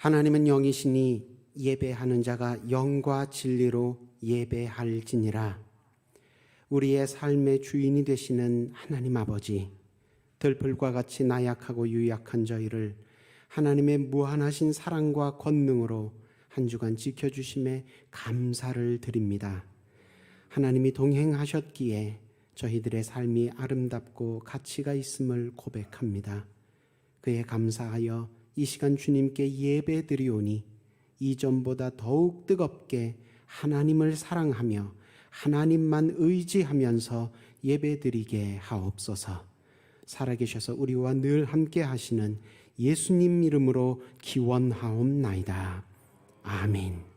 하나님은 영이시니 예배하는 자가 영과 진리로 예배할지니라. 우리의 삶의 주인이 되시는 하나님 아버지, 들풀과 같이 나약하고 유약한 저희를 하나님의 무한하신 사랑과 권능으로 한 주간 지켜주심에 감사를 드립니다. 하나님이 동행하셨기에 저희들의 삶이 아름답고 가치가 있음을 고백합니다. 그에 감사하여 이 시간 주님께 예배드리오니 이전보다 더욱 뜨겁게 하나님을 사랑하며 하나님만 의지하면서 예배드리게 하옵소서. 살아계셔서 우리와 늘 함께 하시는 예수님 이름으로 기원하옵나이다. 아멘.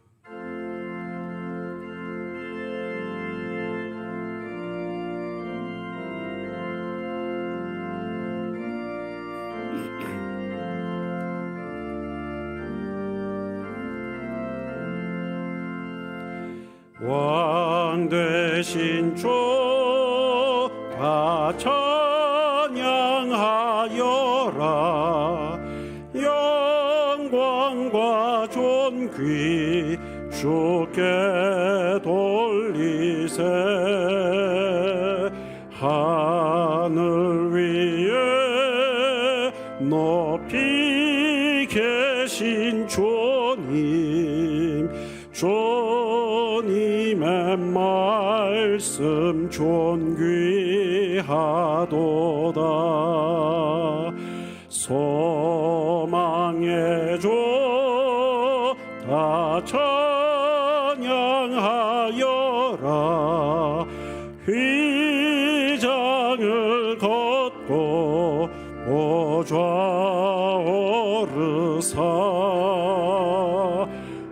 왕 되신 주 다 찬양하여라. 영광과 존귀 주께 돌리세. 하늘 위에 높이 계신 주님, 주님의 말씀 존귀하도다. 소망의 주 다 찬양하여라. 휘장을 걷고 보좌 오르사.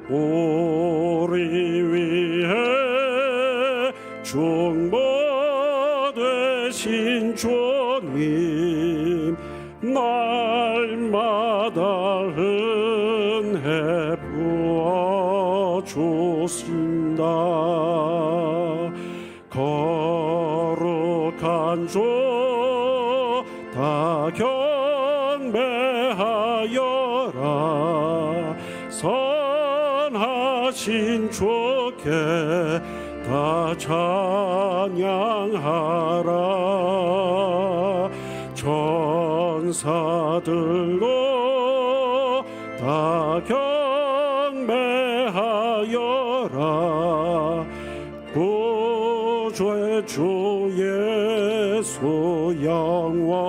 우리 위해 중보되신 주님, 날마다 은혜 부어주신다. 거룩한 주 다 경배하여라. 선하신 주께 다 찬양하라. 천사들도 다 경배하여라. 구주의 주 예수 영원하도다.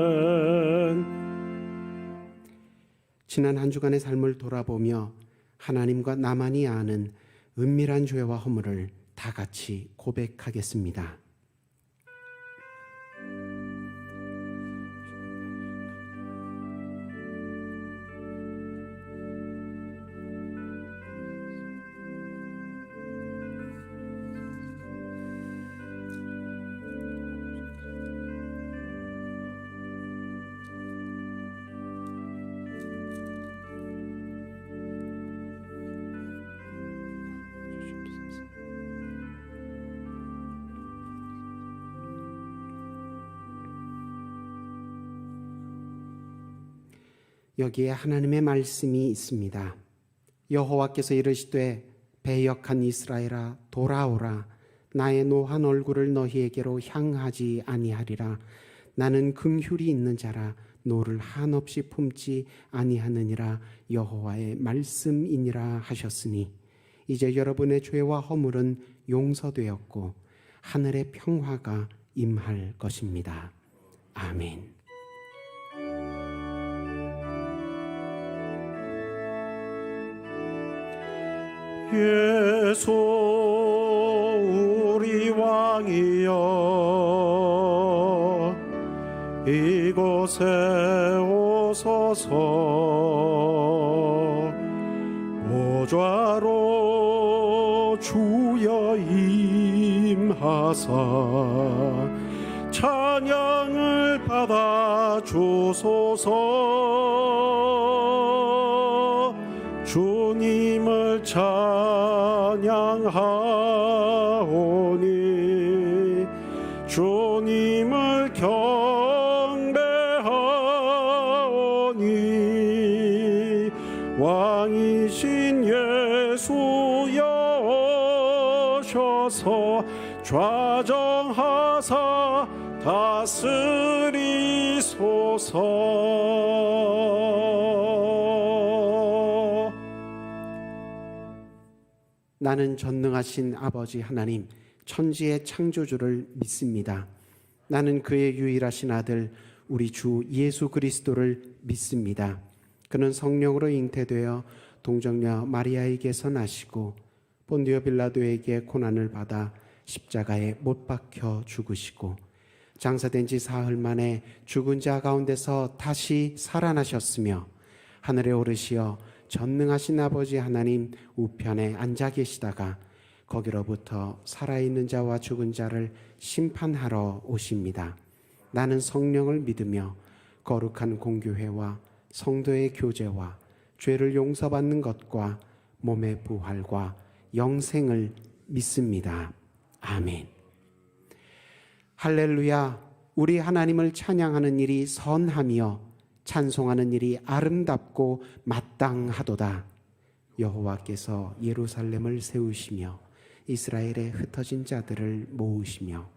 아멘. 지난 한 주간의 삶을 돌아보며 하나님과 나만이 아는 은밀한 죄와 허물을 다 같이 고백하겠습니다. 여기에 하나님의 말씀이 있습니다. 여호와께서 이르시되 배역한 이스라엘아 돌아오라. 나의 노한 얼굴을 너희에게로 향하지 아니하리라. 나는 긍휼이 있는 자라 노를 한없이 품지 아니하느니라. 여호와의 말씀이니라 하셨으니 이제 여러분의 죄와 허물은 용서되었고 하늘의 평화가 임할 것입니다. 아멘. 예수 우리 왕이여 이곳에 오소서. 보좌로 주여 임하사 찬양을 받아 주소서. 주님을 찬양하오. 경배하오니 왕이신 예수여 오셔서 좌정하사 다스리소서. 나는 전능하신 아버지 하나님 천지의 창조주를 믿습니다. 나는 그의 유일하신 아들 우리 주 예수 그리스도를 믿습니다. 그는 성령으로 잉태되어 동정녀 마리아에게서 나시고 본디오 빌라도에게 고난을 받아 십자가에 못 박혀 죽으시고 장사된 지 사흘 만에 죽은 자 가운데서 다시 살아나셨으며 하늘에 오르시어 전능하신 아버지 하나님 우편에 앉아 계시다가 거기로부터 살아있는 자와 죽은 자를 심판하러 오십니다. 나는 성령을 믿으며 거룩한 공교회와 성도의 교제와 죄를 용서받는 것과 몸의 부활과 영생을 믿습니다. 아멘. 할렐루야. 우리 하나님을 찬양하는 일이 선하며 찬송하는 일이 아름답고 마땅하도다. 여호와께서 예루살렘을 세우시며 이스라엘의 흩어진 자들을 모으시며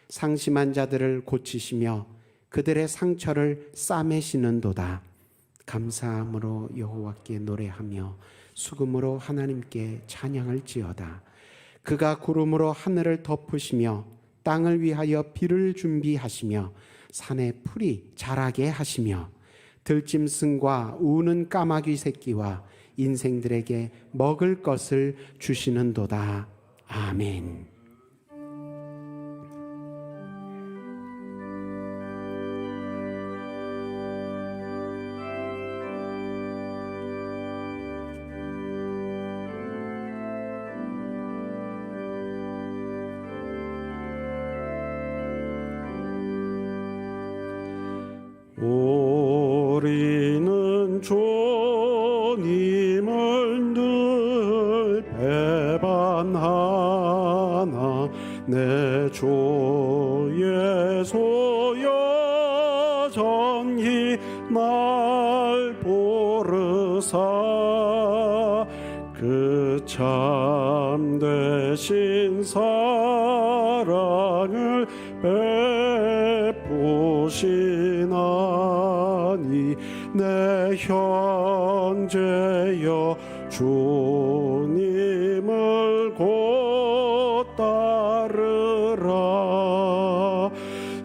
상심한 자들을 고치시며 그들의 상처를 싸매시는도다. 감사함으로 여호와께 노래하며 수금으로 하나님께 찬양할지어다. 그가 구름으로 하늘을 덮으시며 땅을 위하여 비를 준비하시며 산에 풀이 자라게 하시며 들짐승과 우는 까마귀 새끼와 인생들에게 먹을 것을 주시는도다. 아멘. 우리는 주님을 늘 배반하나 내 주 예수 여전히 날 부르사 그 참되신 사랑을 베푸시나니 내 형제여 주님을 곧 따르라.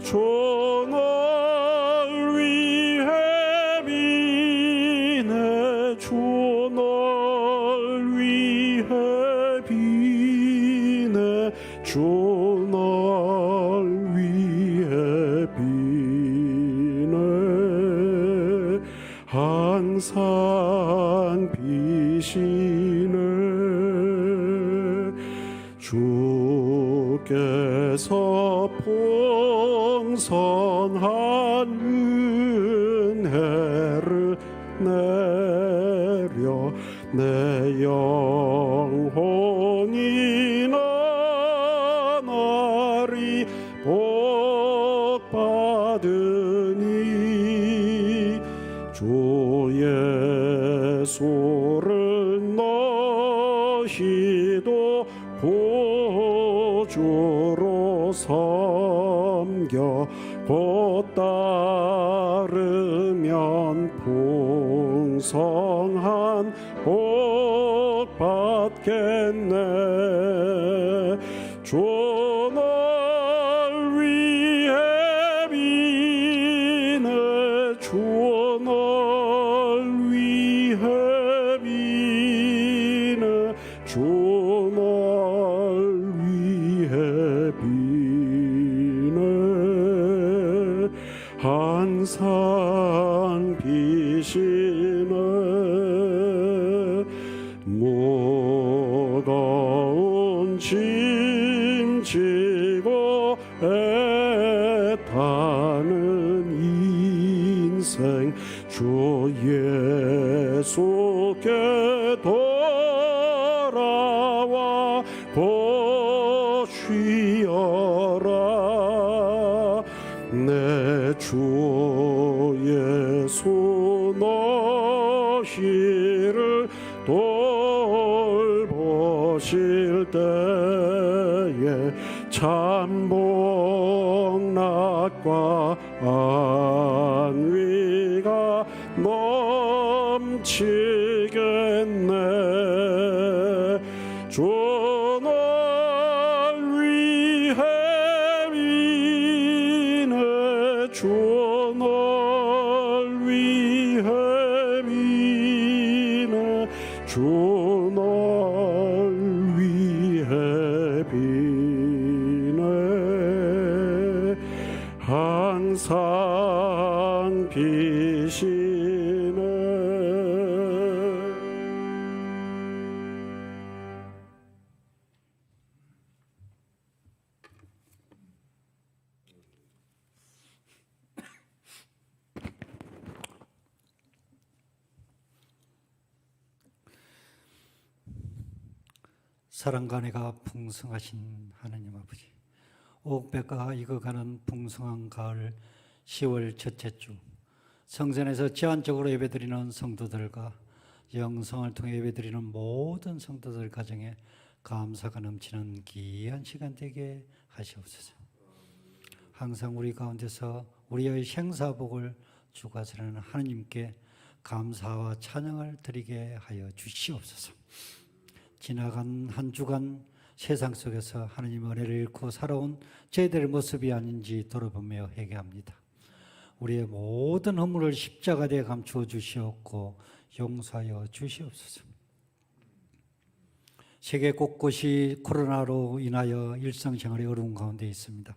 주 널 위해 비네 주 널 위해 비네 주 널 위해 비네 항상 비시네. 주께서 풍성한 은혜를 내려 내 영혼이 나날이 복받으니 주 예수를 너희도 구주로 섬겨 곧 따르면 풍성한 복 받겠네. 주 널 위해 비네 주 널 위해 비네 주 널 위해 비네 항상 비시네. 무거운 짐 지고 애타는 인생 주 예수께 돌아와 곧 쉬어라. 내 주 예수 너희를 돌보실 때에 참 복락과 안위가 넘치겠네. 주 널 위해 위네 주 널 위해 위네 주 널 위해 비네 항상 비시네. 사랑과 은혜가 풍성하신 하나님 아버지, 옥배가 익어가는 풍성한 가을 10월 첫째 주, 성전에서 제한적으로 예배드리는 성도들과 영성을 통해 예배드리는 모든 성도들 가정에 감사가 넘치는 귀한 시간 되게 하시옵소서. 항상 우리 가운데서 우리의 생사복을 주관하시는 하나님께 감사와 찬양을 드리게 하여 주시옵소서. 지나간 한 주간 세상 속에서 하나님 은혜를 잃고 살아온 저희들의 모습이 아닌지 돌아보며 회개합니다. 우리의 모든 허물을 십자가에 감추어 주시옵고 용서하여 주시옵소서. 세계 곳곳이 코로나로 인하여 일상생활이 어려운 가운데 있습니다.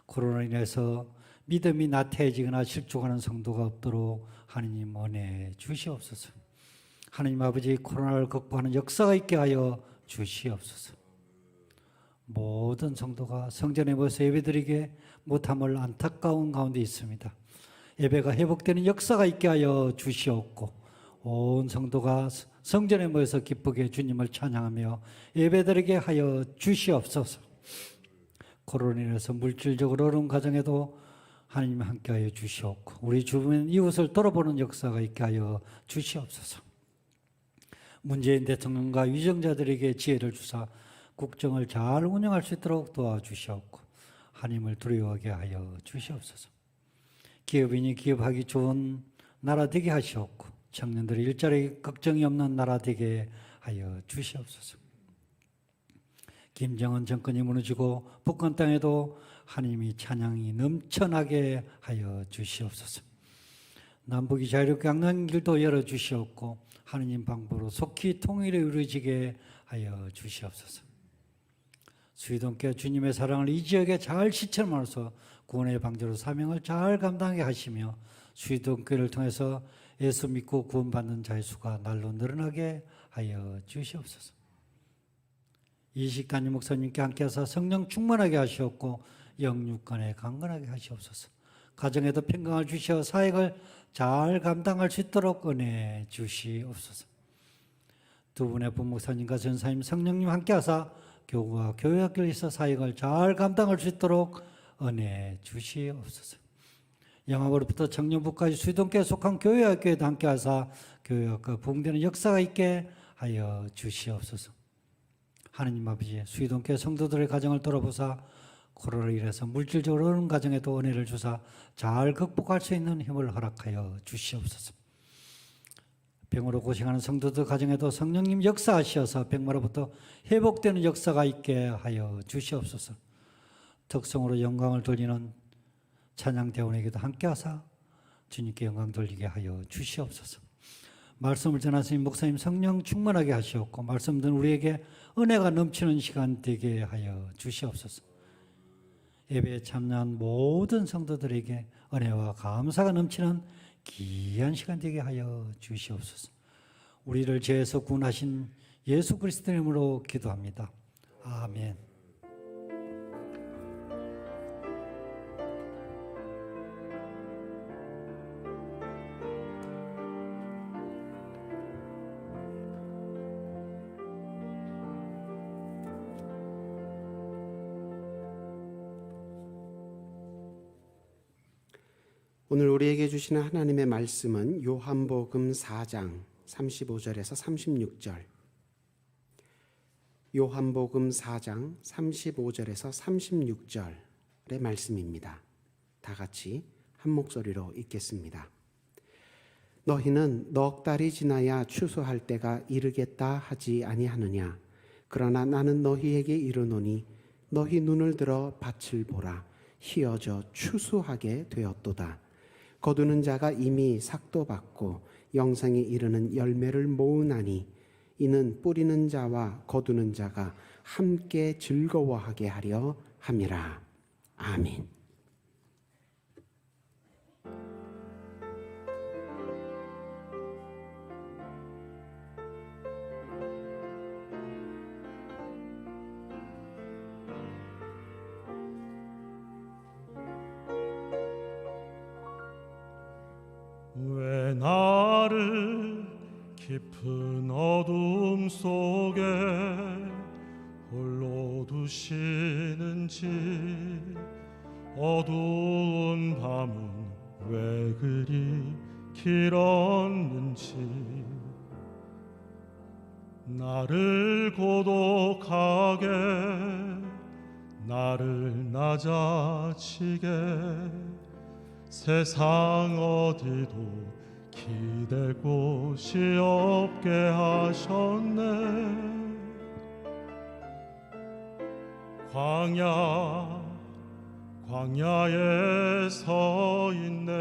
코로나로 인해서 믿음이 나태해지거나 실족하는 성도가 없도록 하나님 은혜 주시옵소서. 하나님 아버지, 코로나를 극복하는 역사가 있게 하여 주시옵소서. 모든 성도가 성전에 모여서 예배드리게 못함을 안타까운 가운데 있습니다. 예배가 회복되는 역사가 있게 하여 주시옵고 온 성도가 성전에 모여서 기쁘게 주님을 찬양하며 예배드리게 하여 주시옵소서. 코로나로 인해서 물질적으로 어려운 가정에도 하나님 함께하여 주시옵고 우리 주변 이웃을 돌아보는 역사가 있게 하여 주시옵소서. 문재인 대통령과 위정자들에게 지혜를 주사 국정을 잘 운영할 수 있도록 도와주시옵고 하나님을 두려워하게 하여 주시옵소서. 기업인이 기업하기 좋은 나라 되게 하시옵고 청년들이 일자리 걱정이 없는 나라 되게 하여 주시옵소서. 김정은 정권이 무너지고 북한 땅에도 하나님이 찬양이 넘쳐나게 하여 주시옵소서. 남북이 자유롭게 항상 길도 열어주시옵고 하느님 방법으로 속히 통일이 이루어지게 하여 주시옵소서. 수의동교회 주님의 사랑을 이 지역에 잘 실천함으로써 구원의 방주로 사명을 잘 감당하게 하시며 수의동교회를 통해서 예수 믿고 구원받는 자의 수가 날로 늘어나게 하여 주시옵소서. 이식단임 목사님께 함께하사 성령 충만하게 하시옵고 영육간에 강건하게 하시옵소서. 가정에도 평강을 주시어 사역을 잘 감당할 수 있도록 은혜 주시옵소서. 두 분의 부목사님과 전사님 성령님 함께하사 교구와 교회학교에서 사역을 잘 감당할 수 있도록 은혜 주시옵소서. 영암으로부터 청년부까지 수의동교에 속한 교회학교에도 함께하사 교회학과 부흥되는 역사가 있게 하여 주시옵소서. 하느님 아버지, 수의동교회 성도들의 가정을 돌아보사 코로나로 인해서 물질적으로 어려운 가정에도 은혜를 주사 잘 극복할 수 있는 힘을 허락하여 주시옵소서. 병으로 고생하는 성도들 가정에도 성령님 역사하시어서 병마로부터 회복되는 역사가 있게 하여 주시옵소서. 특성으로 영광을 돌리는 찬양대원에게도 함께하사 주님께 영광 돌리게 하여 주시옵소서. 말씀을 전하신 목사님 성령 충만하게 하시옵고 말씀 듣는 우리에게 은혜가 넘치는 시간 되게 하여 주시옵소서. 예배에 참여한 모든 성도들에게 은혜와 감사가 넘치는 귀한 시간 되게 하여 주시옵소서. 우리를 죄에서 구원하신 예수 그리스도 이름으로 기도합니다. 아멘. 오늘 우리에게 주시는 하나님의 말씀은 요한복음 4장 35절에서 36절. 요한복음 4장 35절에서 36절의 말씀입니다. 다 같이 한 목소리로 읽겠습니다. 너희는 넉 달이 지나야 추수할 때가 이르겠다 하지 아니하느냐? 그러나 나는 너희에게 이르노니 너희 눈을 들어 밭을 보라. 희어져 추수하게 되었도다. 거두는 자가 이미 삭도 받고 영생에 이르는 열매를 모으나니 이는 뿌리는 자와 거두는 자가 함께 즐거워하게 하려 함이라. 아멘. 왜 나를 깊은 어둠 속에 홀로 두시는지, 어두운 밤은 왜 그리 길었는지, 나를 고독하게, 나를 낮아지게, 세상 어디도 기댈 곳이 없게 하셨네. 광야에 서 있네.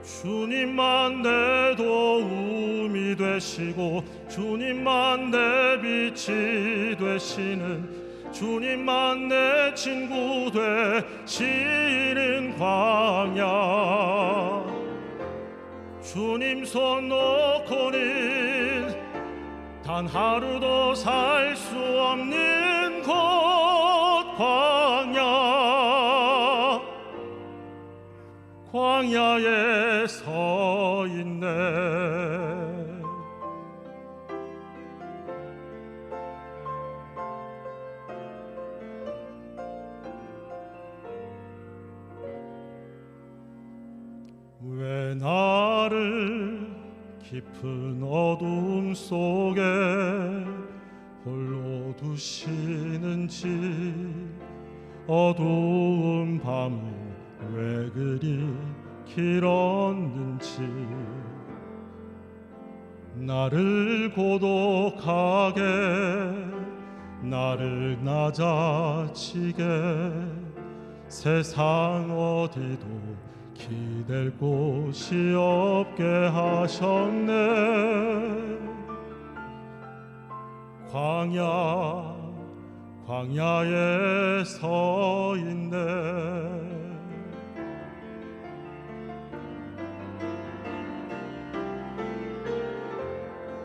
주님만 내 도움이 되시고 주님만 내 빛이 되시는, 주님만 내 친구 되시는 광야. 주님 손 놓고는 단 하루도 살 수 없는 곳 광야. 광야에 서 있네. 왜 나를 깊은 어둠 속에 홀로 두시는지, 어두운 밤은 왜 그리 길었는지, 나를 고독하게, 나를 낮아지게, 세상 어디도 기댈 곳이 없게 하셨네. 광야에 서 있네.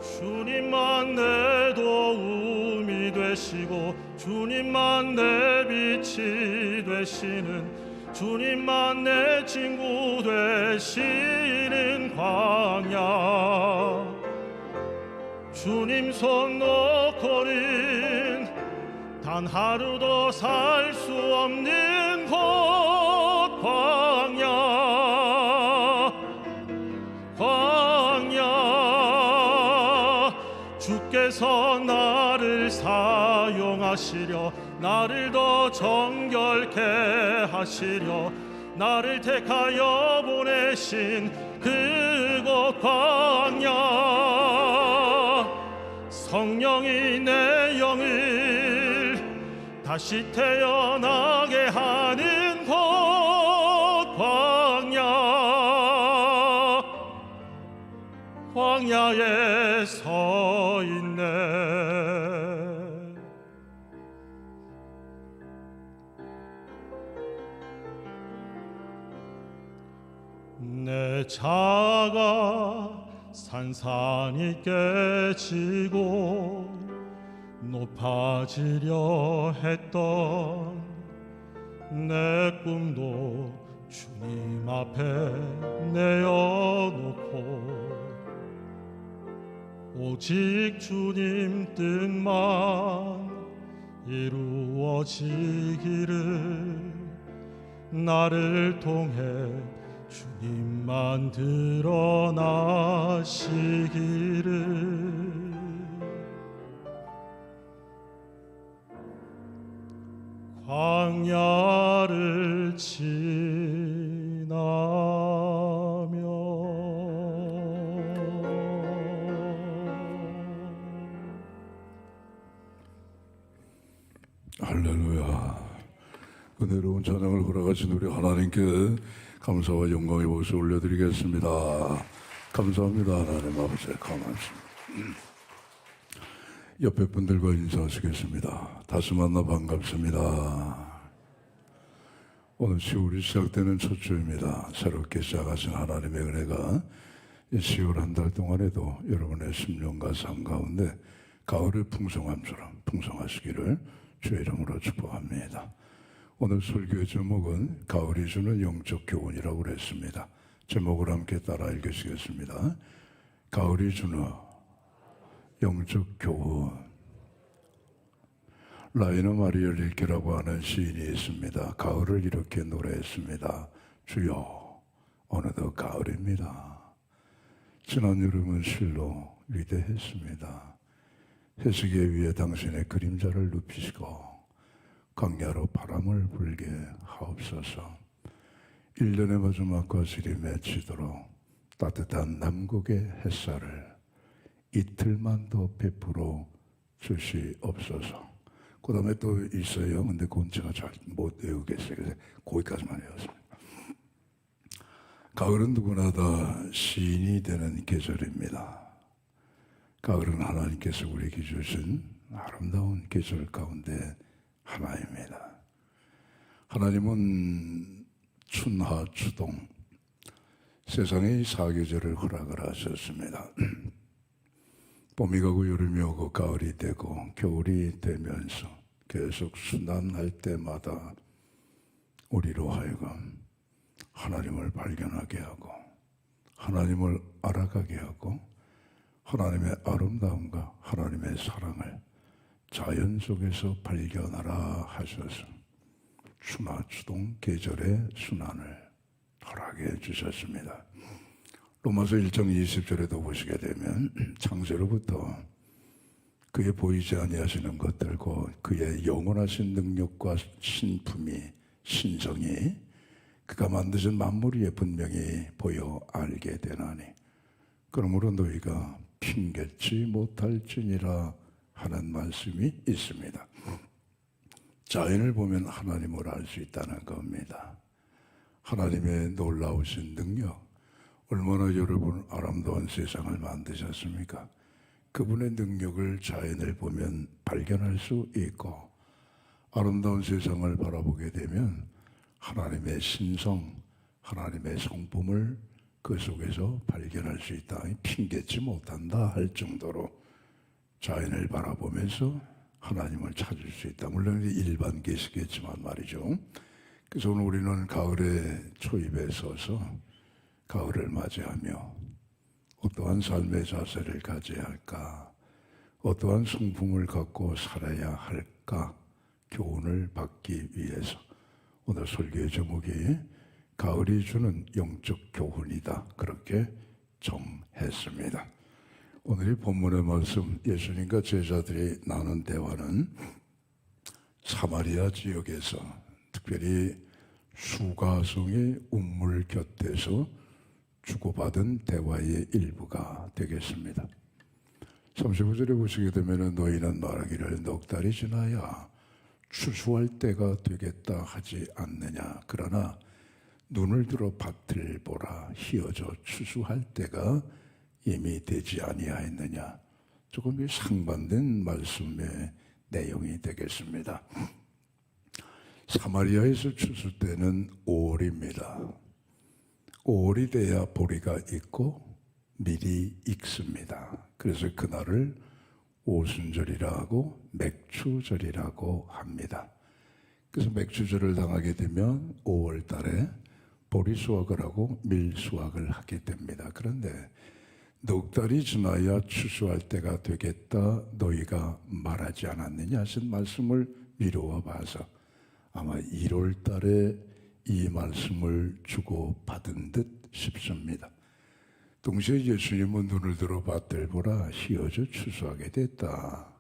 주님만 내 도움이 되시고 주님만 내 빛이 되시는, 주님만 내 친구 되시는 광야. 주님 손 놓고는 단 하루도 살 수 없는 곳 광야. 주께서 나를 사용하시려, 나를 더 정결케 하시려, 나를 택하여 보내신 그곳 광야. 성령이 내 영을 다시 태어나게 하는 곳 광야에 서 있네. 내 자가 산산이 깨지고 높아지려 했던 내 꿈도 주님 앞에 내어놓고 오직 주님 뜻만 이루어지기를 나를 통해 주님만 드러나시기를 광야를 지나며 할렐루야. 은혜로운 찬양을 허락하신 우리 하나님께 감사와 영광의 박수 올려드리겠습니다. 감사합니다. 하나님 아버지 감사합니다. 옆에 분들과 인사하시겠습니다. 다시 만나 반갑습니다. 오늘 10월이 시작되는 첫 주입니다. 새롭게 시작하신 하나님의 은혜가 이 10월 한 달 동안에도 여러분의 심령과 삶 가운데 가을의 풍성함처럼 풍성하시기를 주의 이름으로 축복합니다. 오늘 설교의 제목은 가을이 주는 영적 교훈이라고 그랬습니다. 제목을 함께 따라 읽으시겠습니다. 가을이 주는 영적 교훈. 라이너 마리아 릴케라고 하는 시인이 있습니다. 가을을 이렇게 노래했습니다. 주여 어느덧 가을입니다. 지난 여름은 실로 위대했습니다. 해시계 위에 당신의 그림자를 눕히시고 광야로 바람을 불게 하옵소서. 1년의 마지막과 질이 맺히도록 따뜻한 남극의 햇살을 이틀만 더 베풀어 주시옵소서. 그 다음에 또 있어요. 근데 그건 제가 잘 못 외우겠어요. 그래서 거기까지만 외웠습니다. 가을은 누구나 다 시인이 되는 계절입니다. 가을은 하나님께서 우리에게 주신 아름다운 계절 가운데 하나입니다. 하나님은 춘하 추동 세상의 사계절을 허락을 하셨습니다. 봄이 가고 여름이 오고 가을이 되고 겨울이 되면서 계속 순환할 때마다 우리로 하여금 하나님을 발견하게 하고 하나님을 알아가게 하고 하나님의 아름다움과 하나님의 사랑을 자연 속에서 발견하라 하셔서 춘하추동 계절의 순환을 허락해 주셨습니다. 로마서 1장 20절에도 보시게 되면 창세로부터 그의 보이지 아니하시는 것들과 그의 영원하신 능력과 신품이 신성이 그가 만드신 만물 위에 분명히 보여 알게 되나니 그러므로 너희가 핑계치 못할지니라 하는 말씀이 있습니다. 자연을 보면 하나님을 알 수 있다는 겁니다. 하나님의 놀라우신 능력, 얼마나 여러분 아름다운 세상을 만드셨습니까? 그분의 능력을 자연을 보면 발견할 수 있고 아름다운 세상을 바라보게 되면 하나님의 신성, 하나님의 성품을 그 속에서 발견할 수 있다. 핑계치 못한다 할 정도로 자연을 바라보면서 하나님을 찾을 수 있다. 물론 일반 계시겠지만 말이죠. 그래서 오늘 우리는 가을의 초입에 서서 가을을 맞이하며 어떠한 삶의 자세를 가져야 할까, 어떠한 성품을 갖고 살아야 할까 교훈을 받기 위해서 오늘 설교의 제목이 가을이 주는 영적 교훈이다. 그렇게 정했습니다. 오늘 이 본문의 말씀, 예수님과 제자들이 나눈 대화는 사마리아 지역에서 특별히 수가성의 우물 곁에서 주고받은 대화의 일부가 되겠습니다. 35절에 보시게 되면 너희는 말하기를 넉 달이 지나야 추수할 때가 되겠다 하지 않느냐. 그러나 눈을 들어 밭을 보라. 희어져 추수할 때가 이미 되지 아니하였느냐. 조금 상반된 말씀의 내용이 되겠습니다. 사마리아에서 추수 때는 5월입니다. 5월이 돼야 보리가 있고 밀이 익습니다. 그래서 그날을 오순절이라고 맥추절이라고 합니다. 그래서 맥추절을 당하게 되면 5월 달에 보리 수확을 하고 밀 수확을 하게 됩니다. 그런데 넉 달이 지나야 추수할 때가 되겠다 너희가 말하지 않았느냐 하신 말씀을 미루어 봐서 아마 1월 달에 이 말씀을 주고 받은 듯 싶습니다. 동시에 예수님은 눈을 들어 밭들 보라 휘어져 추수하게 됐다.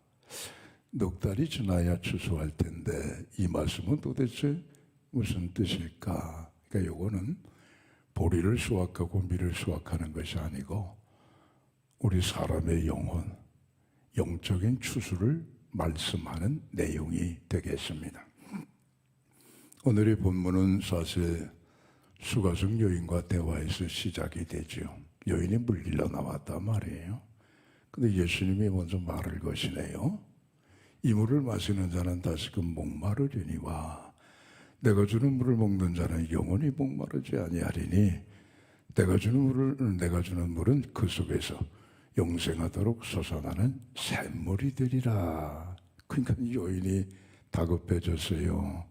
넉 달이 지나야 추수할 텐데 이 말씀은 도대체 무슨 뜻일까? 그러니까 요거는 보리를 수확하고 밀을 수확하는 것이 아니고 우리 사람의 영혼, 영적인 추수를 말씀하는 내용이 되겠습니다. 오늘의 본문은 사실 수가성 여인과 대화에서 시작이 되죠. 여인이 물길로 나왔단 말이에요. 근데 예수님이 먼저 말을 거시네요. 이 물을 마시는 자는 다시금 목마르리니와 내가 주는 물을 먹는 자는 영원히 목마르지 아니하리니 내가 주는 물은 그 속에서 영생하도록 솟아나는 샘물이 되리라. 그러니까 여인이 다급해졌어요.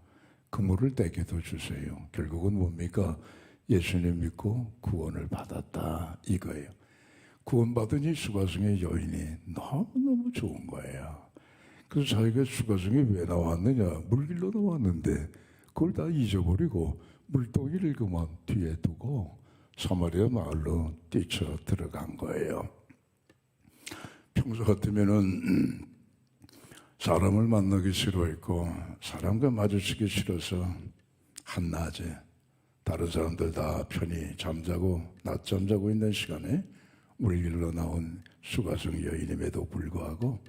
그 물을 내게도 주세요. 결국은 뭡니까? 예수님 믿고 구원을 받았다 이거예요. 구원받은 이 수가성의 여인이 너무너무 좋은 거예요. 그래서 자기가 수가성에 왜 나왔느냐? 물길로 나왔는데 그걸 다 잊어버리고 물동이를 그만 뒤에 두고 사마리아 마을로 뛰쳐 들어간 거예요. 평소 같으면은 사람을 만나기 싫어했고 사람과 마주치기 싫어서 한낮에 다른 사람들 다 편히 잠자고 낮잠 자고 있는 시간에 물길로 나온 수가성 여인임에도 불구하고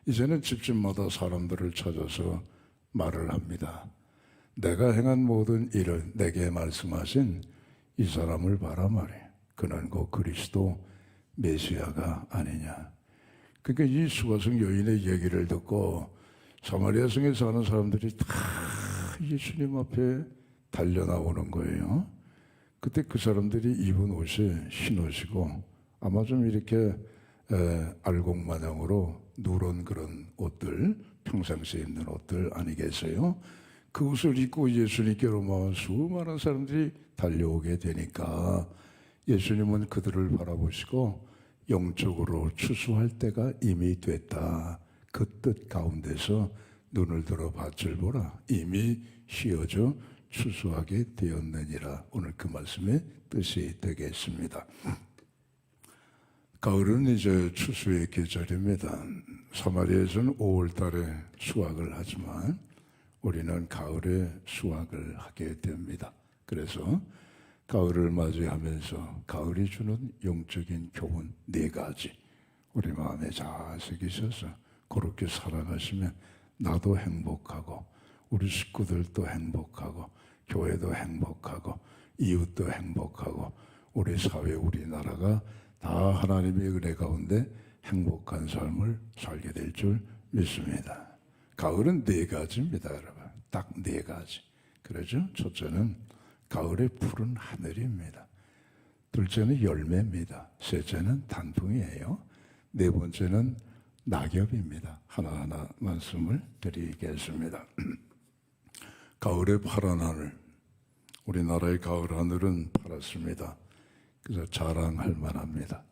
이제는 집집마다 사람들을 찾아서 말을 합니다. 내가 행한 모든 일을 내게 말씀하신 이 사람을 봐라 말이에요. 그는 곧 그리스도 메시아가 아니냐. 그러니까 이 수가성 여인의 얘기를 듣고 사마리아 성에 사는 사람들이 다 예수님 앞에 달려나오는 거예요. 그때 그 사람들이 입은 옷이 흰 옷이고 아마 좀 이렇게 알곡마냥으로 누런 그런 옷들, 평상시에 입는 옷들 아니겠어요? 그 옷을 입고 예수님께로 막 수많은 사람들이 달려오게 되니까 예수님은 그들을 바라보시고 영적으로 추수할 때가 이미 됐다. 그 뜻 가운데서 눈을 들어 밭을 보라. 이미 휘어져 추수하게 되었느니라. 오늘 그 말씀의 뜻이 되겠습니다. 가을은 이제 추수의 계절입니다. 사마리아에서는 5월 달에 수확을 하지만 우리는 가을에 수확을 하게 됩니다. 그래서 가을을 맞이하면서 가을이 주는 영적인 교훈 4가지 우리 마음에 잘 새기셔서 그렇게 살아가시면 나도 행복하고 우리 식구들도 행복하고 교회도 행복하고 이웃도 행복하고 우리 사회 우리나라가 다 하나님의 은혜 가운데 행복한 삶을 살게 될 줄 믿습니다. 가을은 4가지입니다, 여러분. 딱 4가지. 그러죠? 첫째는 가을의 푸른 하늘입니다. 둘째는 열매입니다. 셋째는 단풍이에요. 4번째는 낙엽입니다. 하나하나 말씀을 드리겠습니다. 가을의 파란 하늘. 우리나라의 가을 하늘은 파랗습니다. 그래서 자랑할 만합니다.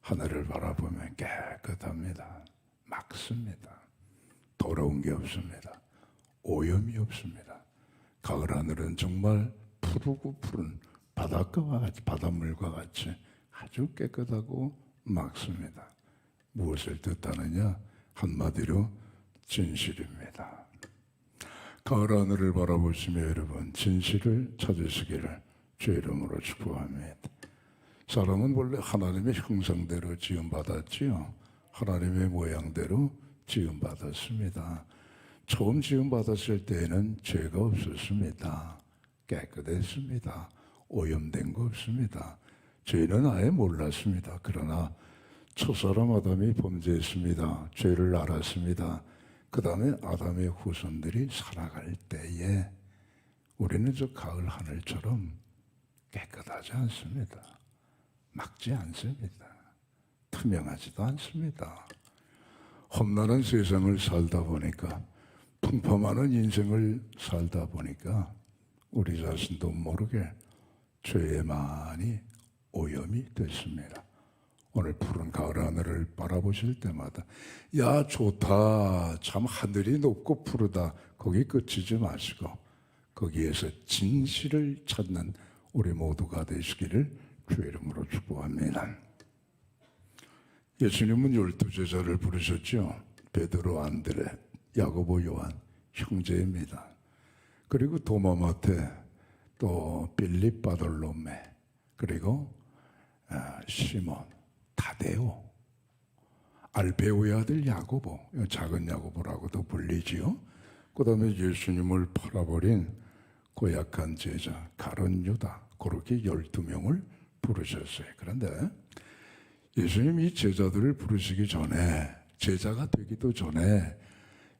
하늘을 바라보면 깨끗합니다. 맑습니다. 더러운 게 없습니다. 오염이 없습니다. 가을 하늘은 정말 푸르고 푸른 바닷가와 같이, 바닷물과 같이 아주 깨끗하고 맑습니다. 무엇을 뜻하느냐? 한마디로 진실입니다. 가을 하늘을 바라보시며 여러분 진실을 찾으시기를 주의 이름으로 축복합니다. 사람은 원래 하나님의 형상대로 지음받았지요. 하나님의 모양대로 지음받았습니다. 처음 지음받았을 때에는 죄가 없었습니다. 깨끗했습니다. 오염된 거 없습니다. 죄는 아예 몰랐습니다. 그러나 첫사람 아담이 범죄했습니다. 죄를 알았습니다. 그 다음에 아담의 후손들이 살아갈 때에 우리는 저 가을 하늘처럼 깨끗하지 않습니다. 맑지 않습니다. 투명하지도 않습니다. 험난한 세상을 살다 보니까 풍파많은 인생을 살다 보니까 우리 자신도 모르게 죄에 많이 오염이 됐습니다. 오늘 푸른 가을 하늘을 바라보실 때마다 야 좋다, 참 하늘이 높고 푸르다, 거기 그치지 마시고 거기에서 진실을 찾는 우리 모두가 되시기를 주의 이름으로 축복합니다. 예수님은 12제자를 부르셨죠. 베드로, 안드레, 야고보, 요한 형제입니다. 그리고 도마, 마태, 또 빌립, 바돌로메, 그리고 시몬, 타데오, 알베오의 아들 야고보, 작은 야고보라고도 불리지요. 그 다음에 예수님을 팔아버린 고약한 제자 가룟 유다, 그렇게 12명을 부르셨어요. 그런데 예수님이 이 제자들을 부르시기 전에, 제자가 되기도 전에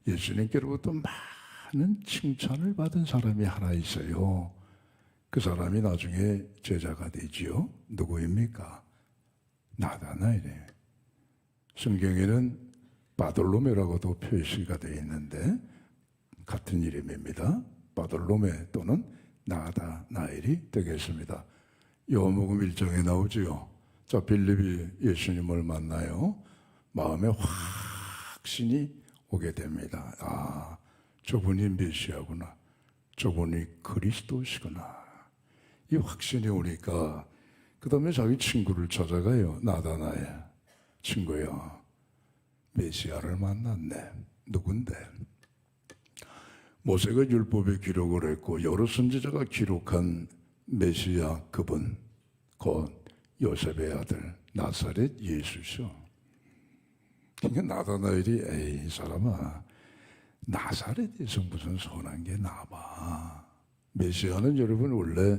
예수님께로부터 많은 칭찬을 받은 사람이 하나 있어요. 그 사람이 나중에 제자가 되지요. 누구입니까? 나다나엘이에요. 성경에는 바돌로메라고도 표시가 되어 있는데 같은 이름입니다. 바돌로메 또는 나다나엘이 되겠습니다. 요한복음 1장에 나오지요. 자, 빌립이 예수님을 만나요. 마음에 확신이 오게 됩니다. 아, 저분이 메시아구나. 저분이 그리스도시구나. 이 확신이 오니까 그 다음에 자기 친구를 찾아가요. 나다나엘, 친구야, 메시아를 만났네. 누군데? 모세가 율법에 기록을 했고 여러 선지자가 기록한 메시아, 그분 곧 요셉의 아들 나사렛 예수시오. 그러니까 나다나엘이 에이, 이 사람아, 나사렛에서 무슨 선한 게 나와. 메시아는 여러분 원래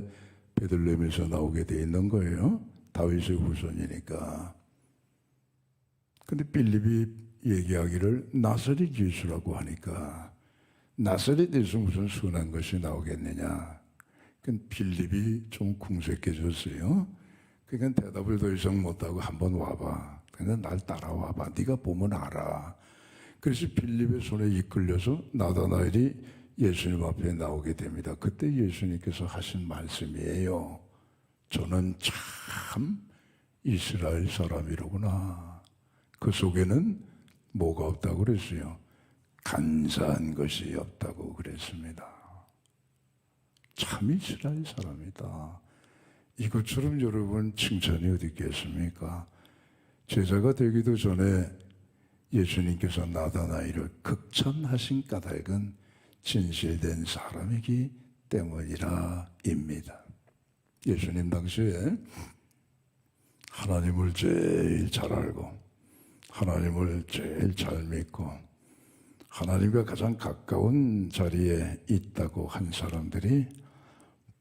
베들레헴에서 나오게 돼 있는 거예요. 다윗의 후손이니까. 근데 빌립이 얘기하기를 나사렛 예수라고 하니까 나사렛에서 무슨 선한 것이 나오겠느냐. 그러니까 빌립이 좀 궁색해졌어요. 그러니까 대답을 더 이상 못하고 한번 와봐. 그냥 날 따라와봐. 네가 보면 알아. 그래서 빌립의 손에 이끌려서 나다나엘이 예수님 앞에 나오게 됩니다. 그때 예수님께서 하신 말씀이에요. 저는 참 이스라엘 사람이로구나. 그 속에는 뭐가 없다고 그랬어요? 간사한 것이 없다고 그랬습니다. 참 이스라엘 사람이다. 이것처럼 여러분 칭찬이 어디 있겠습니까? 제자가 되기도 전에 예수님께서 나다나엘을 극찬하신 까닭은 진실된 사람이기 때문이라입니다. 예수님 당시에 하나님을 제일 잘 알고 하나님을 제일 잘 믿고 하나님과 가장 가까운 자리에 있다고 한 사람들이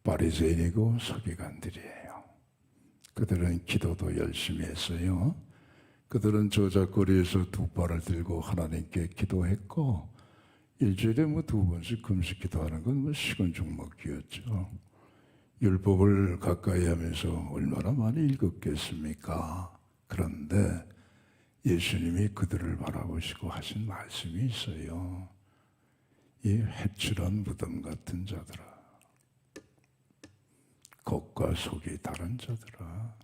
바리새인이고 서기관들이에요. 그들은 기도도 열심히 했어요. 그들은 저작거리에서 두 발을 들고 하나님께 기도했고 일주일에 두 번씩 금식 기도하는 건 식은죽 먹기였죠. 율법을 가까이 하면서 얼마나 많이 읽었겠습니까? 그런데 예수님이 그들을 바라보시고 하신 말씀이 있어요. 이 회칠한 무덤 같은 자들아, 겉과 속이 다른 자들아,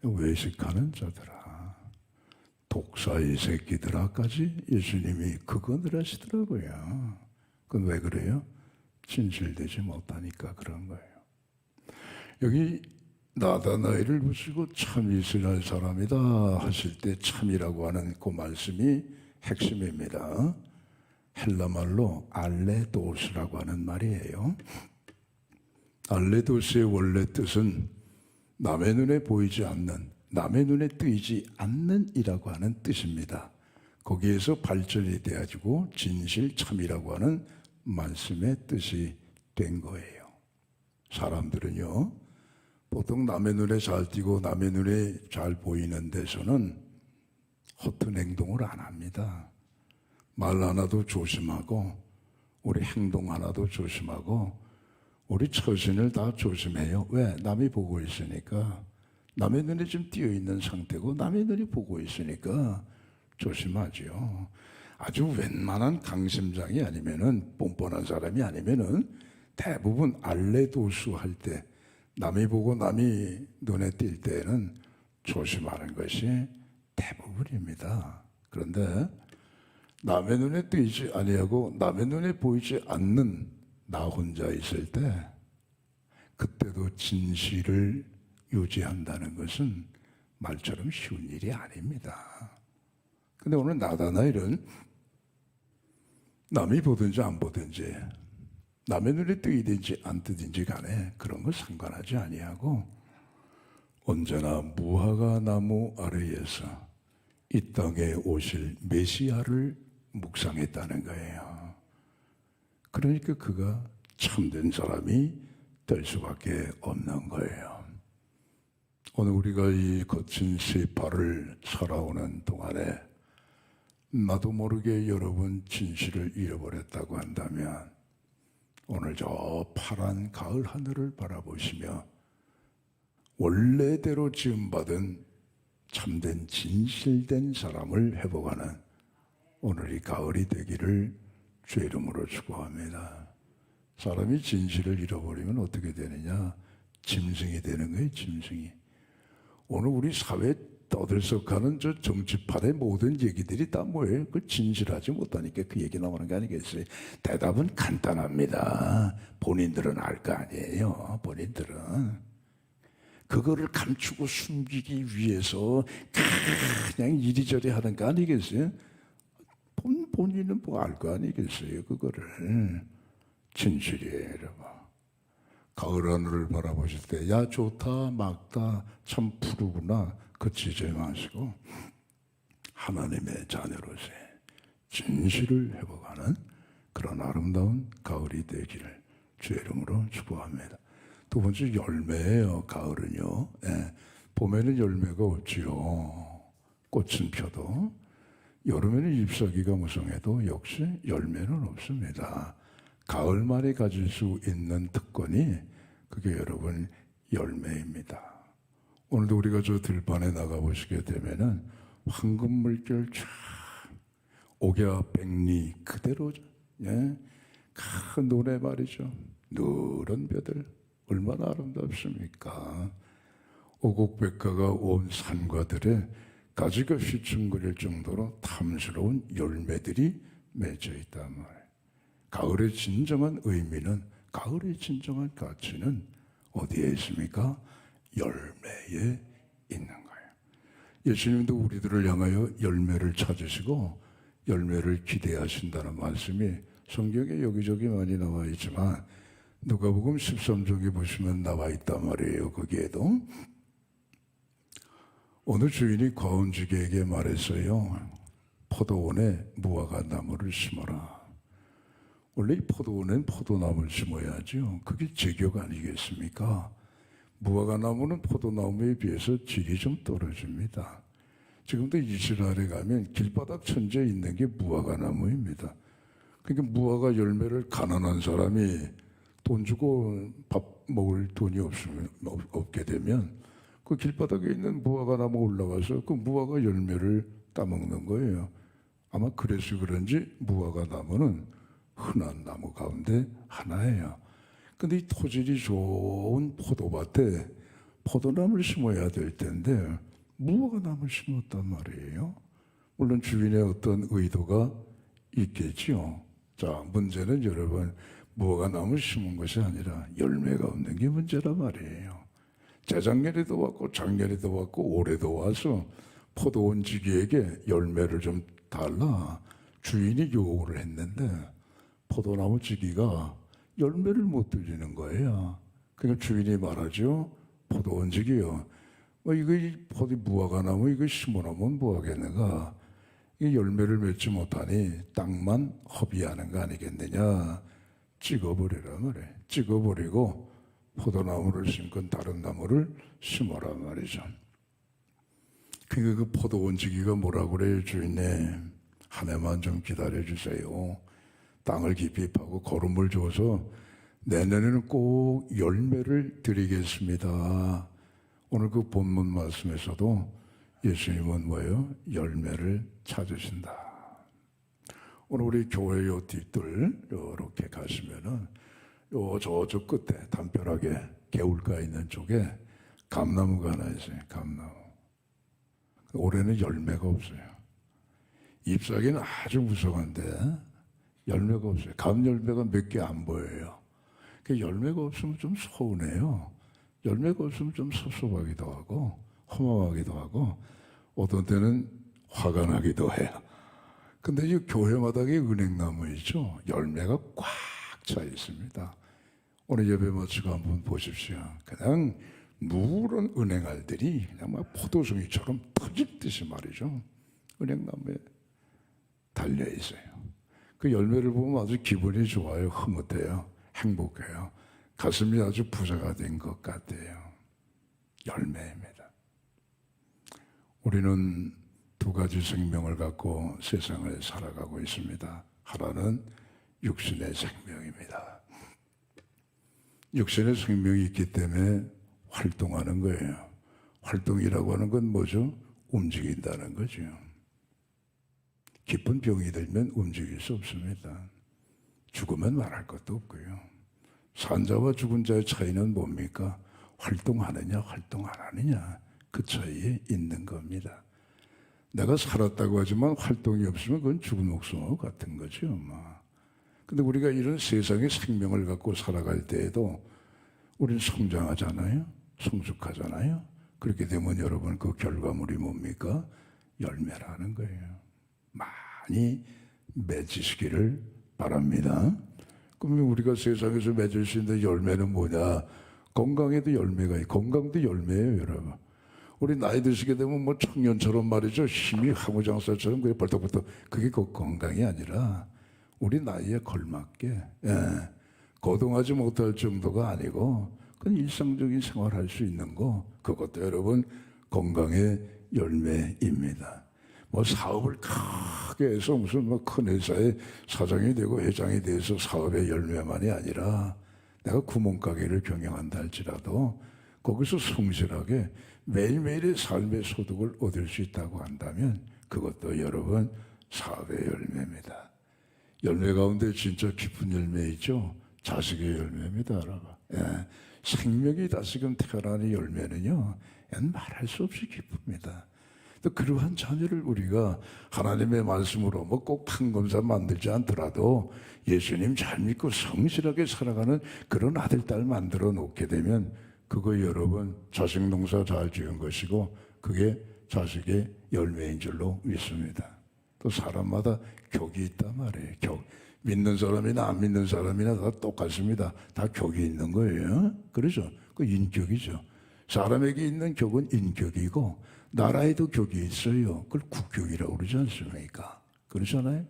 외식하는 자들아, 독사의 새끼들아까지 예수님이 그건을 하시더라고요. 그건 왜 그래요? 진실되지 못하니까 그런 거예요. 여기 나다나엘을 보시고 참 이스라엘 사람이다 하실 때 참이라고 하는 그 말씀이 핵심입니다. 헬라말로 알레도스라고 하는 말이에요. 알레도스의 원래 뜻은 남의 눈에 보이지 않는, 남의 눈에 뜨이지 않는 이라고 하는 뜻입니다. 거기에서 발전이 돼가지고 진실 참이라고 하는 말씀의 뜻이 된 거예요. 사람들은요, 보통 남의 눈에 잘 띄고 남의 눈에 잘 보이는 데서는 허튼 행동을 안 합니다. 말 하나도 조심하고 우리 행동 하나도 조심하고 우리 처신을 다 조심해요. 왜? 남이 보고 있으니까. 남의 눈에 좀 띄어 있는 상태고 남의 눈이 보고 있으니까 조심하죠. 아주 웬만한 강심장이 아니면은 뻔뻔한 사람이 아니면은 대부분 알레도수 할 때 남이 보고 남이 눈에 띌 때는 조심하는 것이 대부분입니다. 그런데 남의 눈에 띄지 아니하고 남의 눈에 보이지 않는 나 혼자 있을 때 그때도 진실을 유지한다는 것은 말처럼 쉬운 일이 아닙니다. 근데 오늘 나다나엘은 남이 보든지 안 보든지 남의 눈에 뜨이든지 안 뜨든지 간에 그런 거 상관하지 아니하고 언제나 무화과 나무 아래에서 이 땅에 오실 메시아를 묵상했다는 거예요. 그러니까 그가 참된 사람이 될 수밖에 없는 거예요. 오늘 우리가 이 거친 세파를 살아오는 동안에 나도 모르게 여러분 진실을 잃어버렸다고 한다면 오늘 저 파란 가을 하늘을 바라보시며 원래대로 지음받은 참된 진실된 사람을 회복하는 오늘이 가을이 되기를 주의 이름으로 축복합니다. 사람이 진실을 잃어버리면 어떻게 되느냐? 짐승이 되는 거예요, 짐승이. 오늘 우리 사회에 떠들썩하는 저 정치판의 모든 얘기들이 다 뭐예요? 그 진실하지 못하니까 그 얘기 나오는 게 아니겠어요? 대답은 간단합니다. 본인들은 알 거 아니에요. 본인들은. 그거를 감추고 숨기기 위해서 그냥 이리저리 하는 거 아니겠어요? 본인은 뭐 알 거 아니겠어요? 그거를. 진실이에요, 여러분. 가을 하늘을 바라보실 때, 야, 좋다, 막다, 참 푸르구나. 그치지 마시고, 하나님의 자녀로서의 진실을 회복하는 그런 아름다운 가을이 되기를 주의 이름으로 축복합니다. 두 번째, 열매예요, 가을은요. 예, 봄에는 열매가 없지요. 꽃은 펴도. 여름에는 잎사귀가 무성해도 역시 열매는 없습니다. 가을만이 가질 수 있는 특권이 그게 여러분 열매입니다. 오늘도 우리가 저 들판에 나가보시게 되면은 황금 물결 쫙 옥야 백리 그대로 예, 큰 노래 말이죠. 누런 벼들 얼마나 아름답습니까? 오곡백과가 온 산과들에 가지가 휘청거릴 정도로 탐스러운 열매들이 맺어 있단 말이에요. 가을의 진정한 의미는, 가을의 진정한 가치는 어디에 있습니까? 열매에 있는 거예요. 예수님도 우리들을 향하여 열매를 찾으시고 열매를 기대하신다는 말씀이 성경에 여기저기 많이 나와 있지만 누가복음 13장에 보시면 나와 있단 말이에요. 거기에도 어느 주인이 과온지기에게 말했어요. 포도원에 무화과 나무를 심어라. 원래 이 포도원엔 포도나무를 심어야죠. 그게 제격 아니겠습니까? 무화과 나무는 포도나무에 비해서 질이 좀 떨어집니다. 지금도 이스라엘에 가면 길바닥 천지에 있는 게 무화과 나무입니다. 그러니까 무화과 열매를 가난한 사람이 돈 주고 밥 먹을 돈이 없게 되면 그 길바닥에 있는 무화과 나무 올라가서 그 무화과 열매를 따먹는 거예요. 아마 그래서 그런지 무화과 나무는 흔한 나무 가운데 하나예요. 근데 이 토질이 좋은 포도밭에 포도나무를 심어야 될 텐데 무화과 나무를 심었단 말이에요. 물론 주인의 어떤 의도가 있겠지요. 자, 문제는 여러분 무화과 나무를 심은 것이 아니라 열매가 없는 게 문제란 말이에요. 재작년에도 왔고 작년에도 왔고 올해도 와서 포도원 지기에게 열매를 좀 달라 주인이 요구를 했는데 포도나무 지기가 열매를 못 드리는 거예요. 그러니까 주인이 말하죠. 포도원 지기요. 이거 무화과 나무 이거 심어놓으면 뭐하겠는가. 이 열매를 맺지 못하니 땅만 허비하는 거 아니겠느냐. 찍어버리라 말이에요. 찍어버리고 포도나무를 심건 다른 나무를 심어라 말이죠. 그러니까 그 포도원 지기가 뭐라고 그래요. 주인님 한 해만 좀 기다려주세요. 땅을 깊이 파고 거름을 줘서 내년에는 꼭 열매를 드리겠습니다. 오늘 그 본문 말씀에서도 예수님은 뭐예요? 열매를 찾으신다. 오늘 우리 교회 요 뒷뜰 이렇게 가시면은 요 저쪽 끝에 담벼락에 개울가 있는 쪽에 감나무가 하나 있어요. 감나무. 올해는 열매가 없어요. 잎사귀는 아주 무성한데 열매가 없어요. 감 열매가 몇 개 안 보여요. 그 열매가 없으면 좀 서운해요. 열매가 없으면 좀 섭섭하기도 하고 허무하기도 하고 어떤 때는 화가 나기도 해요. 근데 이 교회 마당에 은행나무 있죠? 열매가 꽉 차 있습니다. 오늘 예배 마치고 한번 보십시오. 그냥 누런 은행알들이 그냥 막 포도송이처럼 터질 듯이 말이죠. 은행나무에 달려 있어요. 그 열매를 보면 아주 기분이 좋아요. 흐뭇해요. 행복해요. 가슴이 아주 부자가 된 것 같아요. 열매입니다. 우리는 두 가지 생명을 갖고 세상을 살아가고 있습니다. 하나는 육신의 생명입니다. 육신의 생명이 있기 때문에 활동하는 거예요. 활동이라고 하는 건 뭐죠? 움직인다는 거죠. 깊은 병이 들면 움직일 수 없습니다. 죽으면 말할 것도 없고요. 산 자와 죽은 자의 차이는 뭡니까? 활동하느냐 활동 안 하느냐 그 차이에 있는 겁니다. 내가 살았다고 하지만 활동이 없으면 그건 죽은 목숨과 같은 거죠. 근데 우리가 이런 세상의 생명을 갖고 살아갈 때에도 우리는 성장하잖아요. 성숙하잖아요. 그렇게 되면 여러분 그 결과물이 뭡니까? 열매라는 거예요. 많이 맺으시기를 바랍니다. 그러면 우리가 세상에서 맺을 수 있는 열매는 뭐냐? 건강에도 열매가 있고 건강도 열매예요, 여러분. 우리 나이 드시게 되면 뭐 청년처럼 말이죠. 힘이 하무장사처럼 그게 벌떡벌떡 그게 그 건강이 아니라 우리 나이에 걸맞게 거동하지 못할 정도가 아니고 그건 일상적인 생활할 수 있는 거 그것도 여러분 건강의 열매입니다. 뭐 사업을 크게 해서 무슨 뭐 큰 회사의 사장이 되고 회장이 돼서 사업의 열매만이 아니라 내가 구멍가게를 경영한다 할지라도 거기서 성실하게 매일매일의 삶의 소득을 얻을 수 있다고 한다면 그것도 여러분 사업의 열매입니다. 열매 가운데 진짜 깊은 열매 있죠? 자식의 열매입니다, 여러분. 생명이 다시금 태어나는 열매는요, 말할 수 없이 기쁩니다. 또 그러한 자녀를 우리가 하나님의 말씀으로 뭐 꼭 판검사 만들지 않더라도 예수님 잘 믿고 성실하게 살아가는 그런 아들, 딸 만들어 놓게 되면 그거 여러분 자식 농사 잘 지은 것이고 그게 자식의 열매인 줄로 믿습니다. 또 사람마다 격이 있단 말이에요. 격. 믿는 사람이나 안 믿는 사람이나 다 똑같습니다. 다 격이 있는 거예요. 그렇죠? 그 인격이죠. 사람에게 있는 격은 인격이고 나라에도 격이 있어요. 그걸 국격이라고 그러지 않습니까? 그렇잖아요?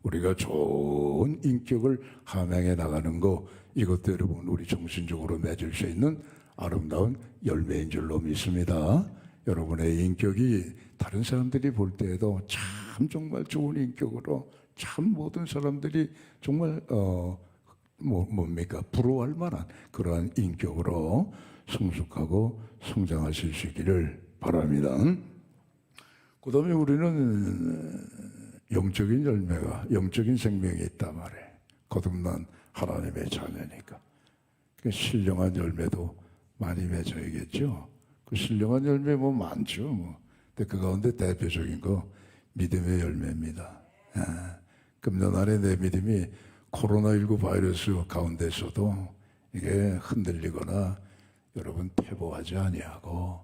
우리가 좋은 인격을 함양해 나가는 거 이것도 여러분 우리 정신적으로 맺을 수 있는 아름다운 열매인 줄로 믿습니다. 여러분의 인격이 다른 사람들이 볼 때에도 참 정말 좋은 인격으로 참 모든 사람들이 정말 뭡니까 부러워할 만한 그러한 인격으로 성숙하고 성장하실 수 있기를 바랍니다. 그 다음에 우리는 영적인 열매가 영적인 생명이 있단 말이에요. 거듭난 하나님의 자녀니까. 그 신령한 열매도 많이 맺어야겠죠. 그 신령한 열매 뭐 많죠. 근데 그 가운데 대표적인 거 믿음의 열매입니다. 금년 안에 내 믿음이 코로나19 바이러스 가운데서도 이게 흔들리거나 여러분 퇴보하지 아니하고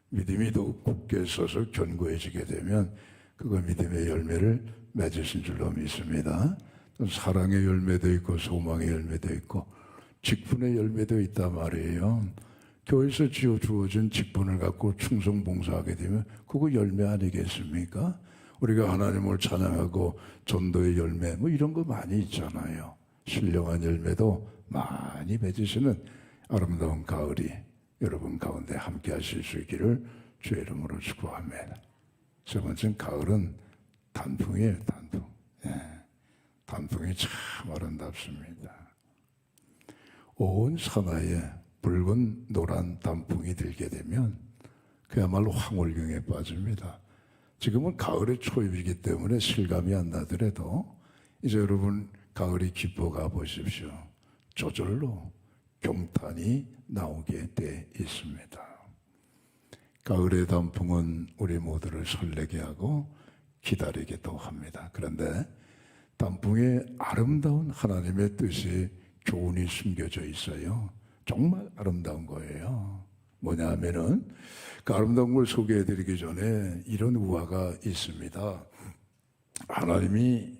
믿음이 더욱 굳게 서서 견고해지게 되면 그거 믿음의 열매를 맺으신 줄로 믿습니다. 사랑의 열매도 있고 소망의 열매도 있고 직분의 열매도 있단 말이에요. 교회에서 주어진 직분을 갖고 충성 봉사하게 되면 그거 열매 아니겠습니까? 우리가 하나님을 찬양하고 전도의 열매 뭐 이런 거 많이 있잖아요. 신령한 열매도 많이 맺으시는 아름다운 가을이 여러분 가운데 함께 하실 수 있기를 주의 이름으로 축복합니다. 세 번째는 가을은 단풍이에요. 단풍. 단풍이 참 아름답습니다. 온 산하에 붉은 노란 단풍이 들게 되면 그야말로 황홀경에 빠집니다. 지금은 가을의 초입이기 때문에 실감이 안 나더라도 이제 여러분 가을이 깊어가 보십시오. 저절로 경탄이 나오게 돼 있습니다. 가을의 단풍은 우리 모두를 설레게 하고 기다리기도 합니다. 그런데 단풍에 아름다운 하나님의 뜻이 교훈이 숨겨져 있어요. 정말 아름다운 거예요. 뭐냐 하면은 그 아름다운 걸 소개해 드리기 전에 이런 우화가 있습니다. 하나님이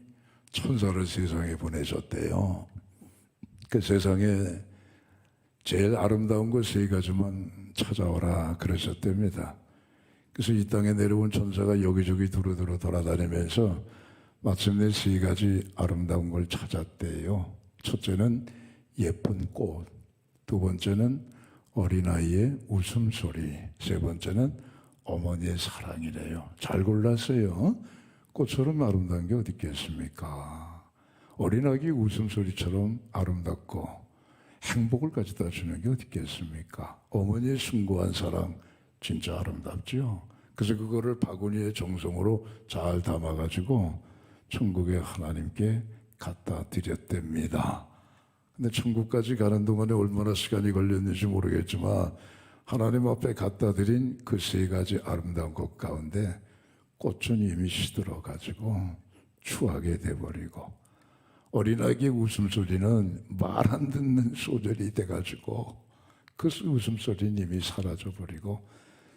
천사를 세상에 보내셨대요. 그 세상에 제일 아름다운 것 세 가지만 찾아오라 그러셨답니다. 그래서 이 땅에 내려온 천사가 여기저기 두루두루 돌아다니면서 마침내 세 가지 아름다운 걸 찾았대요. 첫째는 예쁜 꽃, 두 번째는 어린아이의 웃음소리, 세 번째는 어머니의 사랑이래요. 잘 골랐어요. 꽃처럼 아름다운 게 어디 있겠습니까? 어린아기 웃음소리처럼 아름답고 행복을 가져다 주는 게 어디 있겠습니까? 어머니의 숭고한 사랑 진짜 아름답죠. 그래서 그거를 바구니에 정성으로 잘 담아가지고 천국의 하나님께 갖다 드렸답니다. 근데 천국까지 가는 동안에 얼마나 시간이 걸렸는지 모르겠지만 하나님 앞에 갖다 드린 그 세 가지 아름다운 것 가운데 꽃은 이미 시들어가지고 추하게 돼버리고 어린아기의 웃음소리는 말 안 듣는 소절이 돼가지고 그 웃음소리는 이미 사라져버리고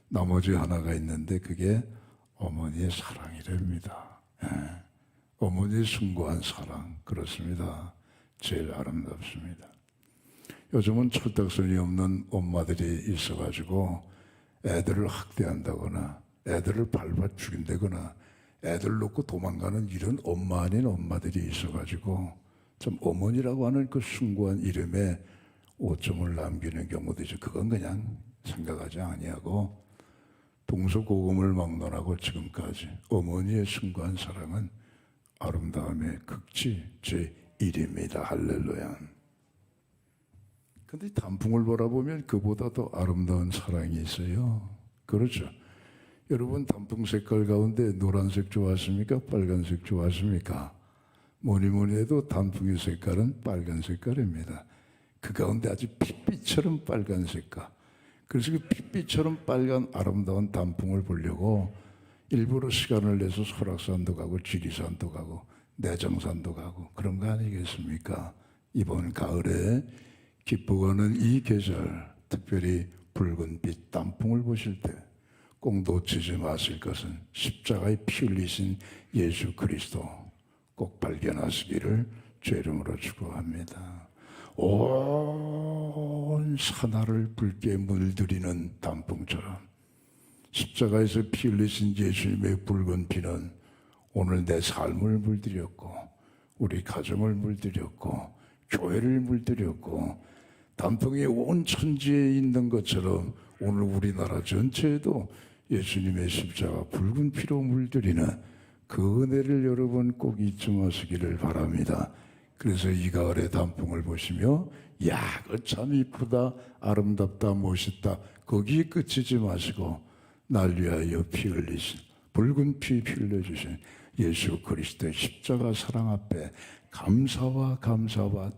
나머지 하나가 있는데 그게 어머니의 사랑이랍니다. 예. 어머니의 숭고한 사랑, 그렇습니다. 제일 아름답습니다. 요즘은 철딱선이 없는 엄마들이 있어가지고 애들을 학대한다거나 애들을 밟아 죽인다거나 애들 놓고 도망가는 이런 엄마 아닌 엄마들이 있어가지고 참 어머니라고 하는 그 숭고한 이름에 오점을 남기는 경우도 있죠. 그건 그냥 생각하지 아니하고 동서고금을 막론하고 지금까지 어머니의 숭고한 사랑은 아름다움의 극치 제1입니다. 할렐루야. 근데 단풍을 바라보면 그보다 더 아름다운 사랑이 있어요. 그렇죠. 여러분 단풍 색깔 가운데 노란색 좋아하십니까? 빨간색 좋아하십니까? 뭐니 해도 단풍의 색깔은 빨간 색깔입니다. 그 가운데 아주 핏빛처럼 빨간 색깔. 그래서 그 핏빛처럼 빨간 아름다운 단풍을 보려고 일부러 시간을 내서 설악산도 가고 지리산도 가고 내정산도 가고 그런 거 아니겠습니까? 이번 가을에 기뻐가는 이 계절, 특별히 붉은빛 단풍을 보실 때 꼭 놓치지 마실 것은 십자가에 피 흘리신 예수 그리스도 꼭 발견하시기를 주의 이름으로 축복합니다. 온 산하를 붉게 물들이는 단풍처럼 십자가에서 피 흘리신 예수님의 붉은 피는 오늘 내 삶을 물들였고 우리 가정을 물들였고 교회를 물들였고 단풍이 온 천지에 있는 것처럼 오늘 우리나라 전체에도 예수님의 십자가 붉은 피로 물들이는 그 은혜를 여러분 꼭 잊지 마시기를 바랍니다. 그래서 이 가을의 단풍을 보시며 야, 그 참 이쁘다, 아름답다, 멋있다 거기에 그치지 마시고 날 위하여 피 흘리신 붉은 피 흘려주신 예수 그리스도의 십자가 사랑 앞에 감사와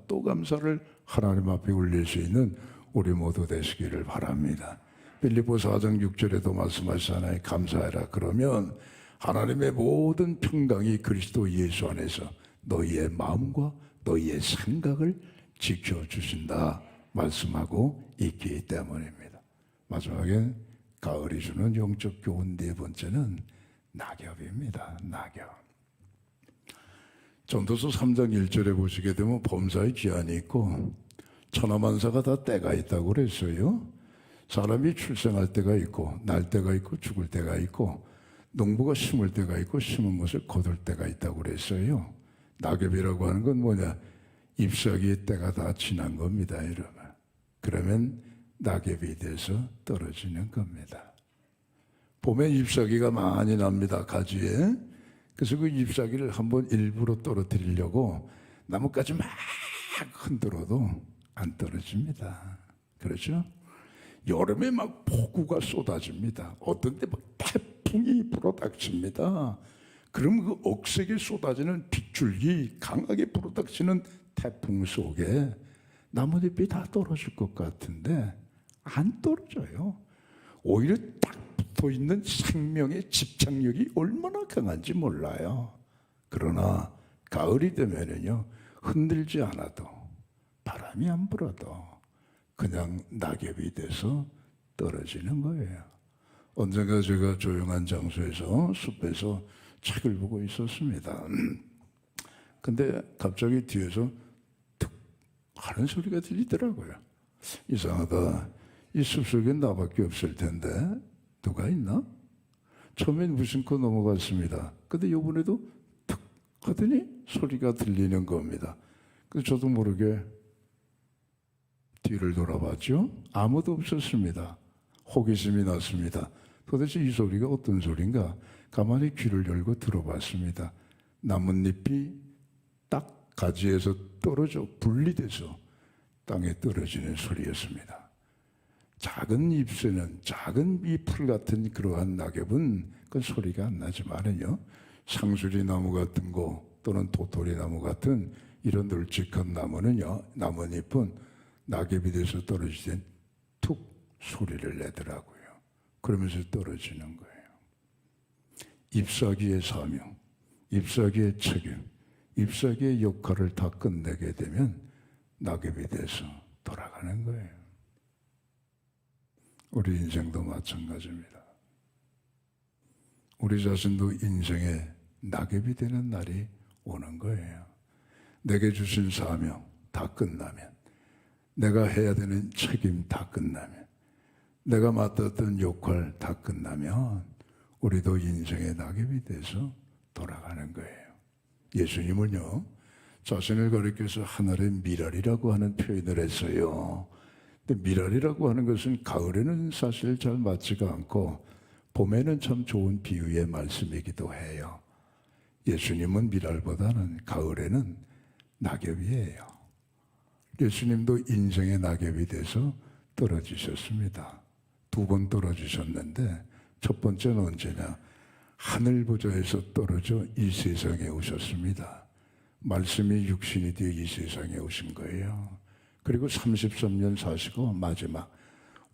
또 감사를 하나님 앞에 올릴 수 있는 우리 모두 되시기를 바랍니다. 빌립보서 4장 6절에도 말씀하시잖아요. 감사해라. 그러면 하나님의 모든 평강이 그리스도 예수 안에서 너희의 마음과 너희의 생각을 지켜주신다 말씀하고 있기 때문입니다. 마지막에 가을이 주는 영적 교훈 네 번째는 낙엽입니다. 낙엽. 전도서 3장 1절에 보시게 되면 범사의 기한이 있고 천하만사가 다 때가 있다고 그랬어요. 사람이 출생할 때가 있고 날 때가 있고 죽을 때가 있고 농부가 심을 때가 있고 심은 것을 거둘 때가 있다고 그랬어요. 낙엽이라고 하는 건 뭐냐? 잎사귀의 때가 다 지난 겁니다, 여러분. 그러면 낙엽이 돼서 떨어지는 겁니다. 봄에 잎사귀가 많이 납니다, 가지에. 그래서 그 잎사귀를 한번 일부러 떨어뜨리려고 나뭇가지 막 흔들어도 안 떨어집니다. 그렇죠? 여름에 막 폭우가 쏟아집니다. 어떤 때 막 태풍이 불어닥칩니다. 그럼 그 억세게 쏟아지는 빗줄기 강하게 불어닥치는 태풍 속에 나뭇잎이 다 떨어질 것 같은데 안 떨어져요. 오히려 딱 붙어 있는 생명의 집착력이 얼마나 강한지 몰라요. 그러나 가을이 되면은요, 흔들지 않아도, 바람이 안 불어도 그냥 낙엽이 돼서 떨어지는 거예요. 언젠가 제가 조용한 장소에서 숲에서 책을 보고 있었습니다. 근데 갑자기 뒤에서 툭 하는 소리가 들리더라고요. 이상하다. 이 숲속엔 나밖에 없을 텐데 누가 있나? 처음엔 무심코 넘어갔습니다. 근데 이번에도 툭 하더니 소리가 들리는 겁니다. 그래서 저도 모르게 뒤를 돌아봤죠. 아무도 없었습니다. 호기심이 났습니다. 도대체 이 소리가 어떤 소린가? 가만히 귀를 열고 들어봤습니다. 나뭇잎이 딱 가지에서 떨어져 분리돼서 땅에 떨어지는 소리였습니다. 작은 잎새는, 작은 이 풀 같은 그러한 낙엽은 그 소리가 안 나지만은요, 상수리 나무 같은 거 또는 도토리 나무 같은 이런 널찍한 나무는요, 나뭇잎은 낙엽이 돼서 떨어지던 툭 소리를 내더라고요. 그러면서 떨어지는 거예요. 잎사귀의 사명, 잎사귀의 책임, 잎사귀의 역할을 다 끝내게 되면 낙엽이 돼서 돌아가는 거예요. 우리 인생도 마찬가지입니다. 우리 자신도 인생의 낙엽이 되는 날이 오는 거예요. 내게 주신 사명 다 끝나면, 내가 해야 되는 책임 다 끝나면, 내가 맡았던 역할 다 끝나면 우리도 인생의 낙엽이 돼서 돌아가는 거예요. 예수님은요, 자신을 가리켜서 하늘의 미랄이라고 하는 표현을 했어요. 근데 미랄이라고 하는 것은 가을에는 사실 잘 맞지가 않고 봄에는 참 좋은 비유의 말씀이기도 해요. 예수님은 미랄보다는 가을에는 낙엽이에요. 예수님도 인생의 낙엽이 돼서 떨어지셨습니다. 2번 떨어지셨는데 첫 번째는 언제냐? 하늘 보좌에서 떨어져 이 세상에 오셨습니다. 말씀이 육신이 되어 이 세상에 오신 거예요. 그리고 33년 사시고 마지막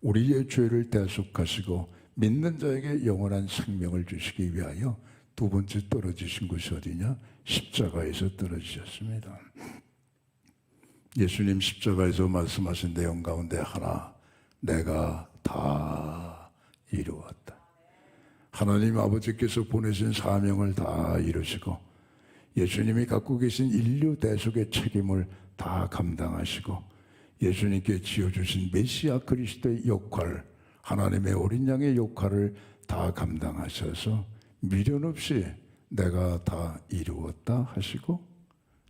우리의 죄를 대속하시고 믿는 자에게 영원한 생명을 주시기 위하여 2번째 떨어지신 곳이 어디냐? 십자가에서 떨어지셨습니다. 예수님 십자가에서 말씀하신 내용 가운데 하나, 내가 다 이루었다. 하나님 아버지께서 보내신 사명을 다 이루시고 예수님이 갖고 계신 인류 대속의 책임을 다 감당하시고 예수님께 지어주신 메시아 그리스도의 역할, 하나님의 어린 양의 역할을 다 감당하셔서 미련 없이 내가 다 이루었다 하시고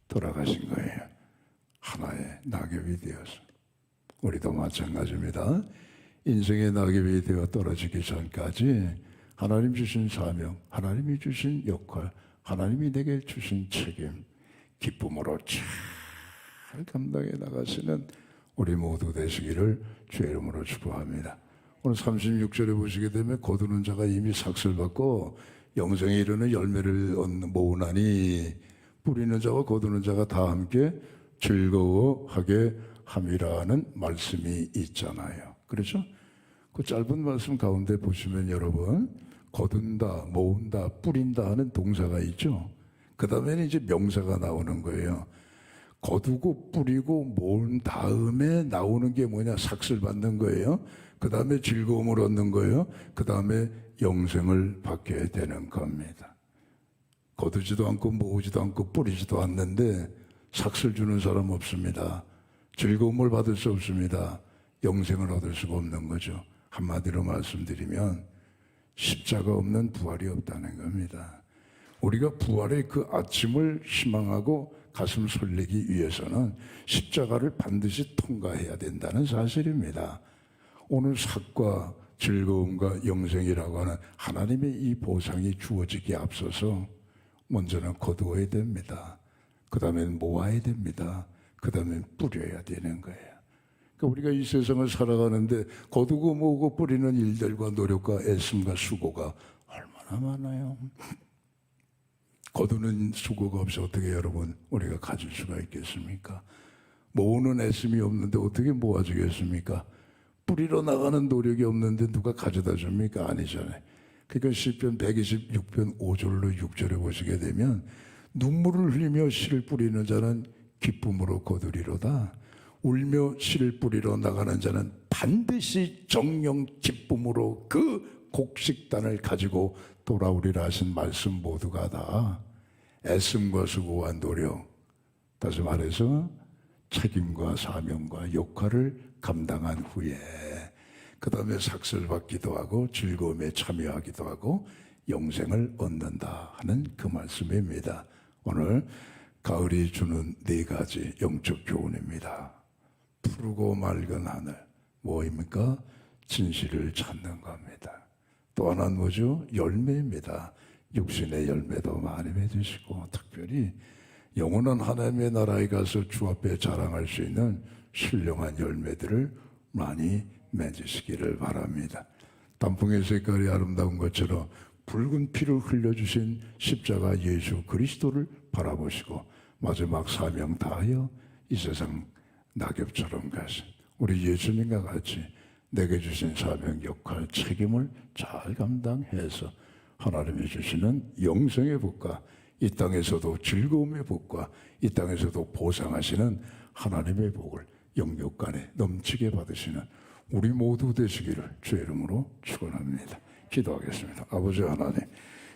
돌아가신 거예요. 하나의 낙엽이 되어서. 우리도 마찬가지입니다. 인생의 낙엽이 되어 떨어지기 전까지 하나님 주신 사명, 하나님이 주신 역할, 하나님이 내게 주신 책임, 기쁨으로 잘 감당해 나가시는 우리 모두 되시기를 주의 이름으로 축복합니다. 오늘 36절에 보시게 되면 거두는 자가 이미 삭슬 받고 영생에 이르는 열매를 모으나니 뿌리는 자와 거두는 자가 다 함께 즐거워하게 함이라는 말씀이 있잖아요. 그렇죠? 그 짧은 말씀 가운데 보시면 여러분, 거둔다, 모은다, 뿌린다 하는 동사가 있죠. 그 다음에는 이제 명사가 나오는 거예요. 거두고 뿌리고 모은 다음에 나오는 게 뭐냐? 삭슬 받는 거예요. 그 다음에 즐거움을 얻는 거예요. 그 다음에 영생을 받게 되는 겁니다. 거두지도 않고 모으지도 않고 뿌리지도 않는데 삭슬 주는 사람 없습니다. 즐거움을 받을 수 없습니다. 영생을 얻을 수가 없는 거죠. 한마디로 말씀드리면 십자가 없는 부활이 없다는 겁니다. 우리가 부활의 그 아침을 희망하고 가슴 설레기 위해서는 십자가를 반드시 통과해야 된다는 사실입니다. 오늘 삭과 즐거움과 영생이라고 하는 하나님의 이 보상이 주어지기에 앞서서 먼저는 거두어야 됩니다. 그 다음엔 모아야 됩니다. 그 다음엔 뿌려야 되는 거예요. 그러니까 우리가 이 세상을 살아가는데 거두고 모으고 뿌리는 일들과 노력과 애씀과 수고가 얼마나 많아요. 거두는 수고가 없이 어떻게 여러분 우리가 가질 수가 있겠습니까? 모으는 애씀이 없는데 어떻게 모아지겠습니까? 뿌리러 나가는 노력이 없는데 누가 가져다 줍니까? 아니잖아요. 그러니까 시편 126편 5절로 6절에 보시게 되면 눈물을 흘리며 씨를 뿌리는 자는 기쁨으로 거두리로다. 울며 씨를 뿌리러 나가는 자는 반드시 정령 기쁨으로 그 곡식단을 가지고 돌아오리라 하신 말씀 모두가 다 애씀과 수고와 노력, 다시 말해서 책임과 사명과 역할을 감당한 후에 그 다음에 삭슬 받기도 하고 즐거움에 참여하기도 하고 영생을 얻는다 하는 그 말씀입니다. 오늘 가을이 주는 4가지 영적 교훈입니다. 푸르고 맑은 하늘, 뭐입니까? 진실을 찾는 겁니다. 또 하나는 뭐죠? 열매입니다. 육신의 열매도 많이 맺으시고 특별히 영원한 하나님의 나라에 가서 주 앞에 자랑할 수 있는 신령한 열매들을 많이 맺으시기를 바랍니다. 단풍의 색깔이 아름다운 것처럼 붉은 피를 흘려주신 십자가 예수 그리스도를 바라보시고 마지막 사명 다하여 이 세상 낙엽처럼 가신 우리 예수님과 같이 내게 주신 사명, 역할, 책임을 잘 감당해서 하나님이 주시는 영생의 복과 이 땅에서도 즐거움의 복과 이 땅에서도 보상하시는 하나님의 복을 영육간에 넘치게 받으시는 우리 모두 되시기를 주의 이름으로 축원합니다. 기도하겠습니다. 아버지 하나님,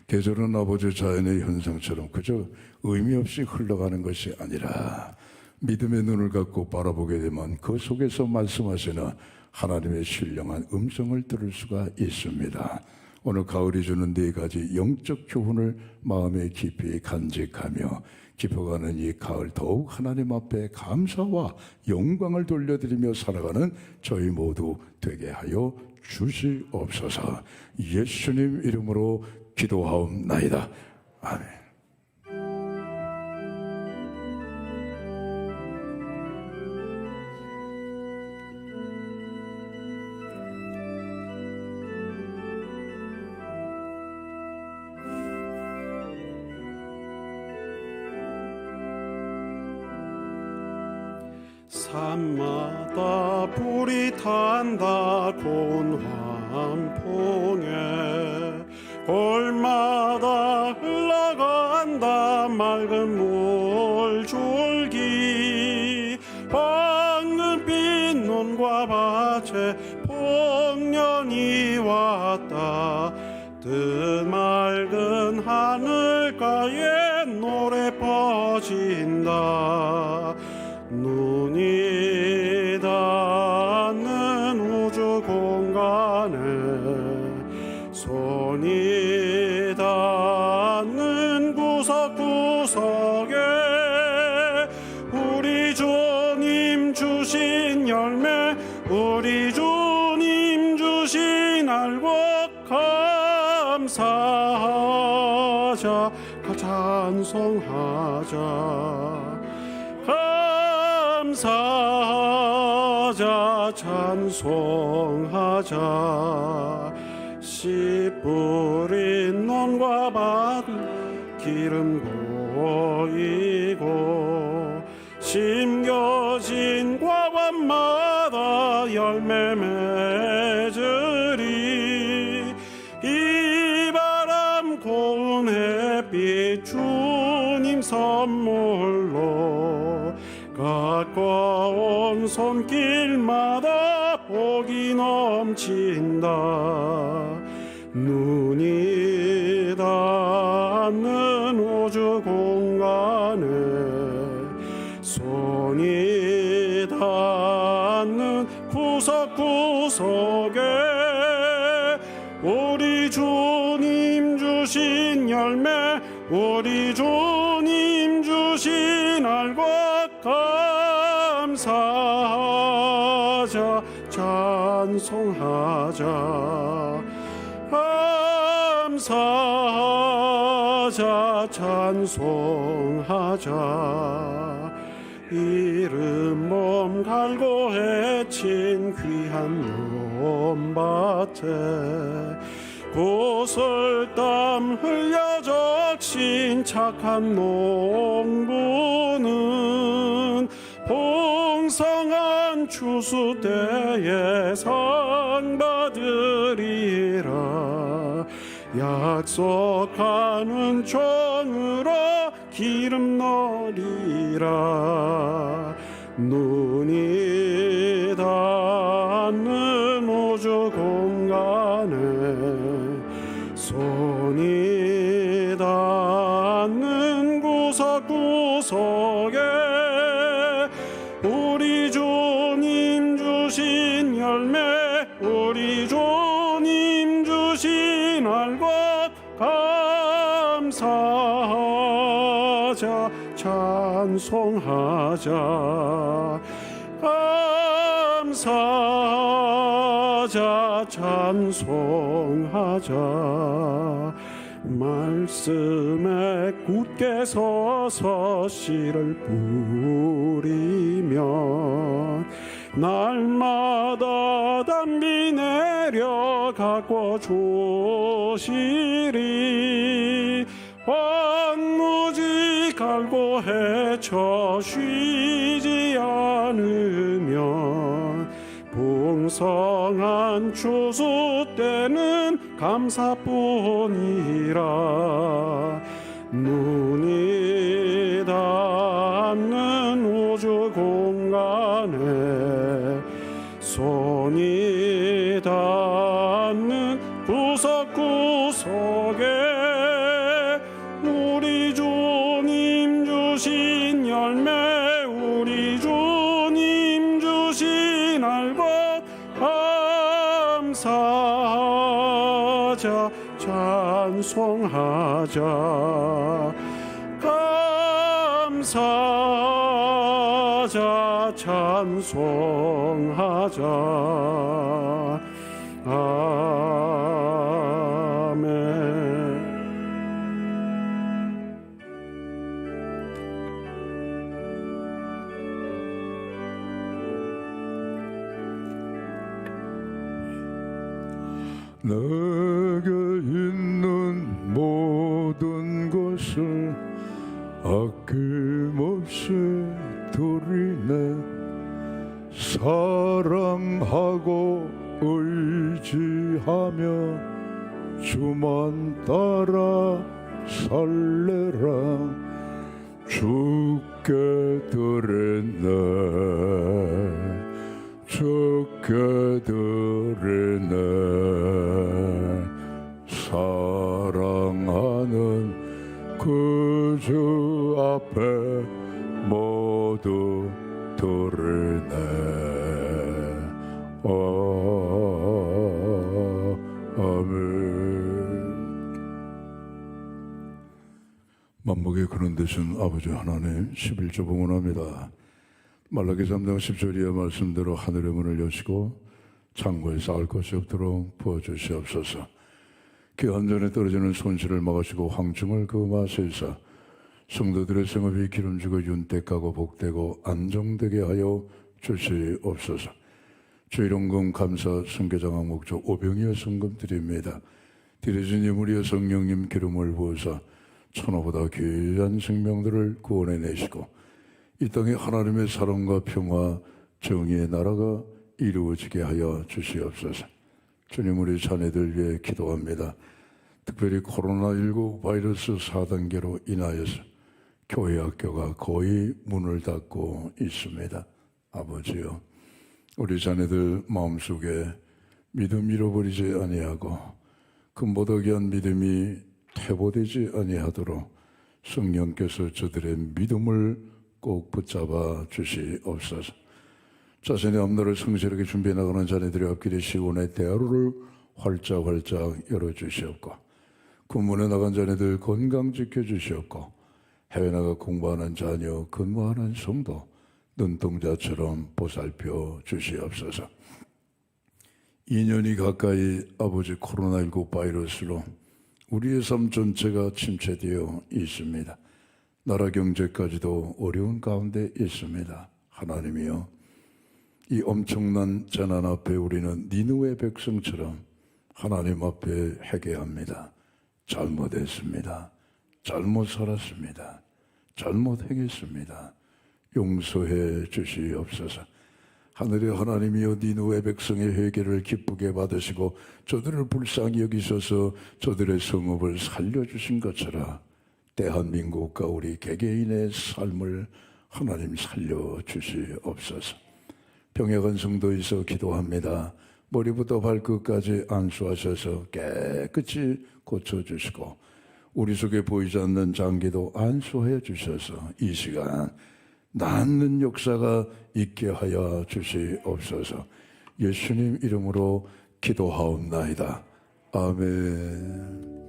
계절은 아버지 자연의 현상처럼 그저 의미 없이 흘러가는 것이 아니라 믿음의 눈을 갖고 바라보게 되면 그 속에서 말씀하시는 하나님의 신령한 음성을 들을 수가 있습니다. 오늘 가을이 주는 4가지 영적 교훈을 마음에 깊이 간직하며 깊어가는 이 가을 더욱 하나님 앞에 감사와 영광을 돌려드리며 살아가는 저희 모두 되게 하여 주시옵소서. 예수님 이름으로 기도하옵나이다. 아멘. 산마다 불이 탄다 곤환풍에 골마다 흘러간다 맑은 물줄기 황금빛 논과 밭에 폭년이 왔다 뜻맑은 하늘가에 노래 퍼진다 눈이 닿는 우주 공간에 손이 닿는 구석구석에 우리 주님 주신 열매 우리 주님 주신 알곡 감사하자 찬송하자 감사하자 찬송하자 씨 뿌린 논과 밭 기름 보이고 심겨진 과관마다 열매 맺으리 이 바람 고운 햇빛 주님 선물로 가까운 손길마다 복이 넘친다 눈이 닿는 우주 공간에 손이 닿는 구석구석에 우리 주님 주신 열매 우리 주님 주신 알곡 감사하자 찬송하자 감사하자 찬송하자 이름 몸 갈고 해친 귀한 논밭에 구슬땀 흘려 적신 착한 농부는 풍성한 추수 때에 상 받으리라. 약속하는 종으로 기름 넣으리라. 눈이 닿는 우주 공간에 손이 닿는 구석구석에 우리 주님 주신 열매, 우리 주님 주신 알것 감사하자, 찬송하자. 감사하자, 찬송하자. 말씀에 굳게 서서 씨를 뿌리면 날마다 단비 내려가고 주시리. 황무지 갈고 헤쳐 쉬지 않으면 풍성한 추수 때는 감사뿐이라. 눈이 닿는 우주 공간에 손이 닿는 구석구석에 우리 주님 주신 열매, 우리 주님 주신 알것 감사하자, 찬송하자. 감사하자, 찬송하자. 아멘. 내게 있는 모든 것을 아낌없이 드리네. 사랑하고 의지하며 주만 따라 살래라. 주께 드리네, 주께 드리네. 사랑하는 그 주 앞에 모두 드리네. 아멘. 만복의 그런 되신 아버지 하나님, 11조 봉헌합니다. 말라기 3장 10절의 말씀대로 하늘의 문을 여시고 창고에 쌓을 것이 없도록 부어주시옵소서. 귀한 전에 떨어지는 손실을 막으시고 황충을 금하시사 성도들의 생업이 기름지고 윤택하고 복되고 안정되게 하여 주시옵소서. 주일원금 감사 성교장학 목적 오병이어 성금 드립니다. 드려진 예물이여 성령님 기름을 부으사 천하보다 귀한 생명들을 구원해내시고 이 땅에 하나님의 사랑과 평화 정의의 나라가 이루어지게 하여 주시옵소서. 주님, 우리 자녀들 위해 기도합니다. 특별히 코로나19 바이러스 4단계로 인하여서 교회 학교가 거의 문을 닫고 있습니다. 아버지요, 우리 자녀들 마음속에 믿음 잃어버리지 아니하고 금보다 귀한 믿음이 퇴보되지 아니하도록 성령께서 저들의 믿음을 꼭 붙잡아 주시옵소서. 자신의 앞날을 성실하게 준비해 나가는 자녀들의 앞길에 시온의 대화로를 활짝 열어주시옵고, 군문에 나간 자녀들 건강 지켜주시옵고, 해외 나가 공부하는 자녀, 근무하는 성도 눈동자처럼 보살펴 주시옵소서. 2년이 가까이 아버지 코로나19 바이러스로 우리의 삶 전체가 침체되어 있습니다. 나라 경제까지도 어려운 가운데 있습니다. 하나님이여, 이 엄청난 재난 앞에 우리는 니느웨 백성처럼 하나님 앞에 회개합니다. 잘못했습니다. 잘못 살았습니다. 잘못 행했습니다. 용서해 주시옵소서. 하늘의 하나님이여 니느웨 백성의 회개를 기쁘게 받으시고 저들을 불쌍히 여기셔서 저들의 성읍을 살려주신 것처럼 대한민국과 우리 개개인의 삶을 하나님 살려주시옵소서. 병약한 성도에서 기도합니다. 머리부터 발끝까지 안수하셔서 깨끗이 고쳐주시고 우리 속에 보이지 않는 장기도 안수해 주셔서 이 시간 낫는 역사가 있게 하여 주시옵소서. 예수님 이름으로 기도하옵나이다. 아멘.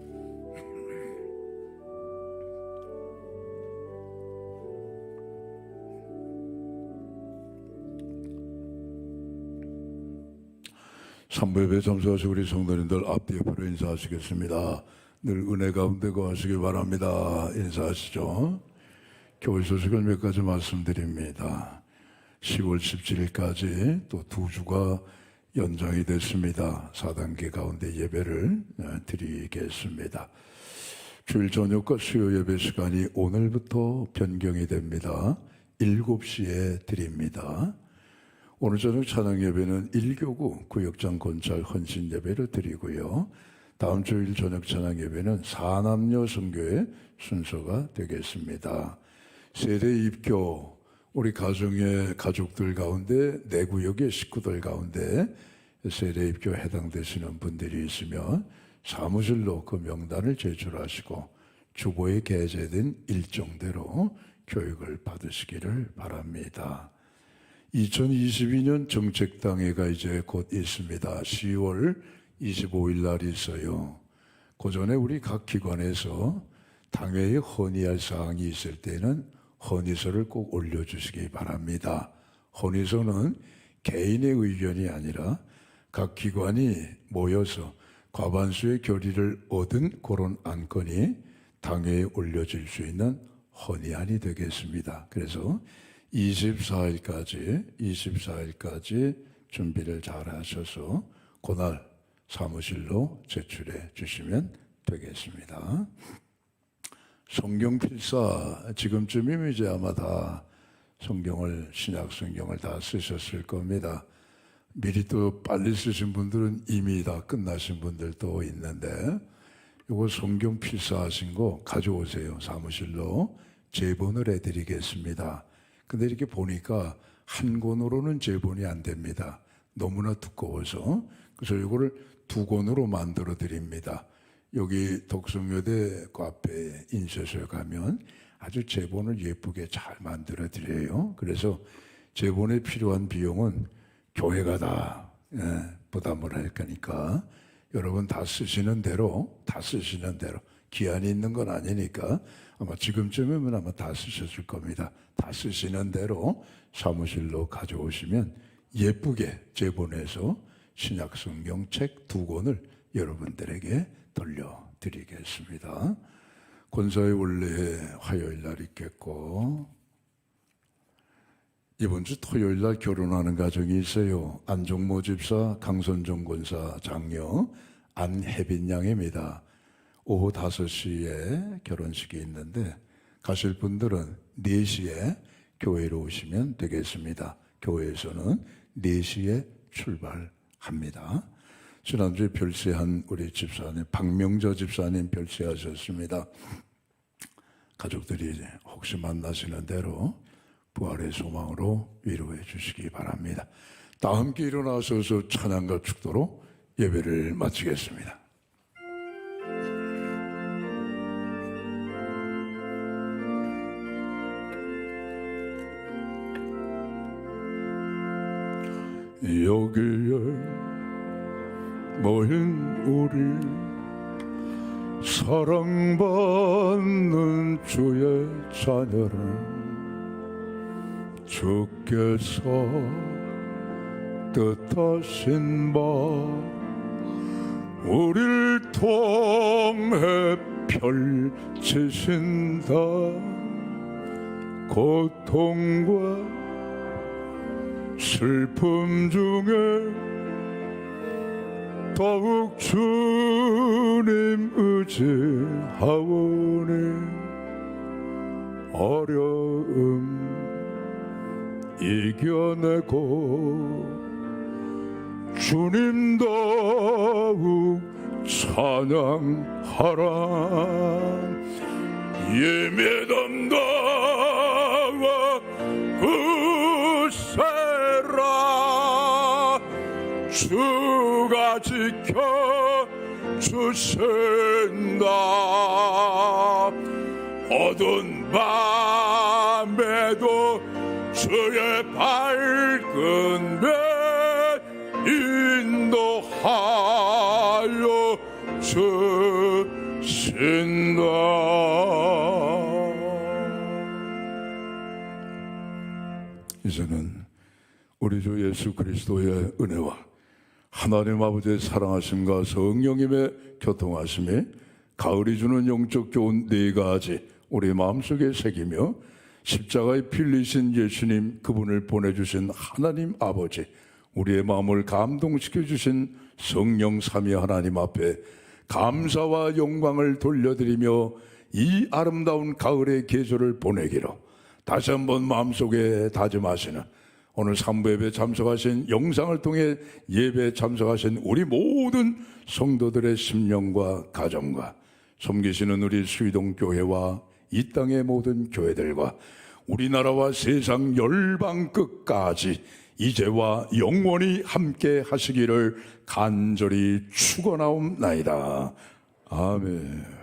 삼부예배 참석하신 우리 성도님들 앞뒤 옆으로 인사하시겠습니다. 늘 은혜 가운데 거하시기 바랍니다. 인사하시죠. 교회 소식을 몇 가지 말씀드립니다. 10월 17일까지 또 2주가 연장이 됐습니다. 4단계 가운데 예배를 드리겠습니다. 주일 저녁과 수요 예배 시간이 오늘부터 변경이 됩니다. 7시에 드립니다. 오늘 저녁 찬양 예배는 1교구 구역장 건찰 헌신 예배를 드리고요. 다음 주일 저녁 찬양 예배는 사남녀 선교의 순서가 되겠습니다. 세대 입교, 우리 가정의 가족들 가운데 내 구역의 식구들 가운데 세대 입교 해당되시는 분들이 있으면 사무실로 그 명단을 제출하시고 주보에 게재된 일정대로 교육을 받으시기를 바랍니다. 2022년 정책당회가 이제 곧 있습니다. 10월 25일 날 있어요. 그 전에 우리 각 기관에서 당회에 헌의할 사항이 있을 때는 헌의서를 꼭 올려주시기 바랍니다. 헌의서는 개인의 의견이 아니라 각 기관이 모여서 과반수의 결의를 얻은 그런 안건이 당회에 올려질 수 있는 헌의안이 되겠습니다. 그래서 24일까지 준비를 잘 하셔서 그날 사무실로 제출해 주시면 되겠습니다. 성경 필사, 지금쯤이면 이제 아마 다 신약 성경을 다 쓰셨을 겁니다. 미리 또 빨리 쓰신 분들은 이미 다 끝나신 분들도 있는데 이거 성경 필사하신 거 가져오세요. 사무실로 제본을 해드리겠습니다. 근데 이렇게 보니까 한 권으로는 제본이 안 됩니다. 너무나 두꺼워서. 그래서 이거를 2권으로 만들어 드립니다. 여기 독성여대 그 앞에 인쇄소에 가면 아주 제본을 예쁘게 잘 만들어 드려요. 그래서 제본에 필요한 비용은 교회가 다 부담을 할 거니까 여러분 다 쓰시는 대로 기한이 있는 건 아니니까 아마 지금쯤이면 아마 다 쓰셨을 겁니다. 다 쓰시는 대로 사무실로 가져오시면 예쁘게 제본해서 신약 성경 책 2권을 여러분들에게 돌려드리겠습니다. 권사의 원래 화요일 날 있겠고 이번 주 토요일 날 결혼하는 가정이 있어요. 안종모 집사, 강선종 권사 장녀 안혜빈 양입니다. 오후 5시에 결혼식이 있는데 가실 분들은 4시에 교회로 오시면 되겠습니다. 교회에서는 4시에 출발합니다. 지난주에 별세한 우리 집사님, 박명저 집사님 별세하셨습니다. 가족들이 혹시 만나시는 대로 부활의 소망으로 위로해 주시기 바랍니다. 다 함께 일어나셔서 찬양과 축도로 예배를 마치겠습니다. 여기에 모인 우리 사랑받는 주의 자녀는 주께서 뜻하신 바 우리를 통해 펼치신다. 고통과 슬픔 중에 더욱 주님 의지하오니 어려움 이겨내고 주님 더욱 찬양하라. 예배 담당아 으세라. 주가 지켜 주신다. 어두운 밤에도 주의 밝은 빛 인도하여 주신다. 이제는 우리 주 예수 그리스도의 은혜와 하나님 아버지의 사랑하심과 성령님의 교통하심이 가을이 주는 영적 교훈 4가지 우리 마음속에 새기며 십자가에 빌리신 예수님 그분을 보내주신 하나님 아버지, 우리의 마음을 감동시켜 주신 성령 삼위 하나님 앞에 감사와 영광을 돌려드리며 이 아름다운 가을의 계절을 보내기로 다시 한번 마음속에 다짐하시는 오늘 3부 예배 참석하신 영상을 통해 예배에 참석하신 우리 모든 성도들의 심령과 가정과 섬기시는 우리 수의동 교회와 이 땅의 모든 교회들과 우리나라와 세상 열방 끝까지 이제와 영원히 함께 하시기를 간절히 축원하옵나이다. 아멘.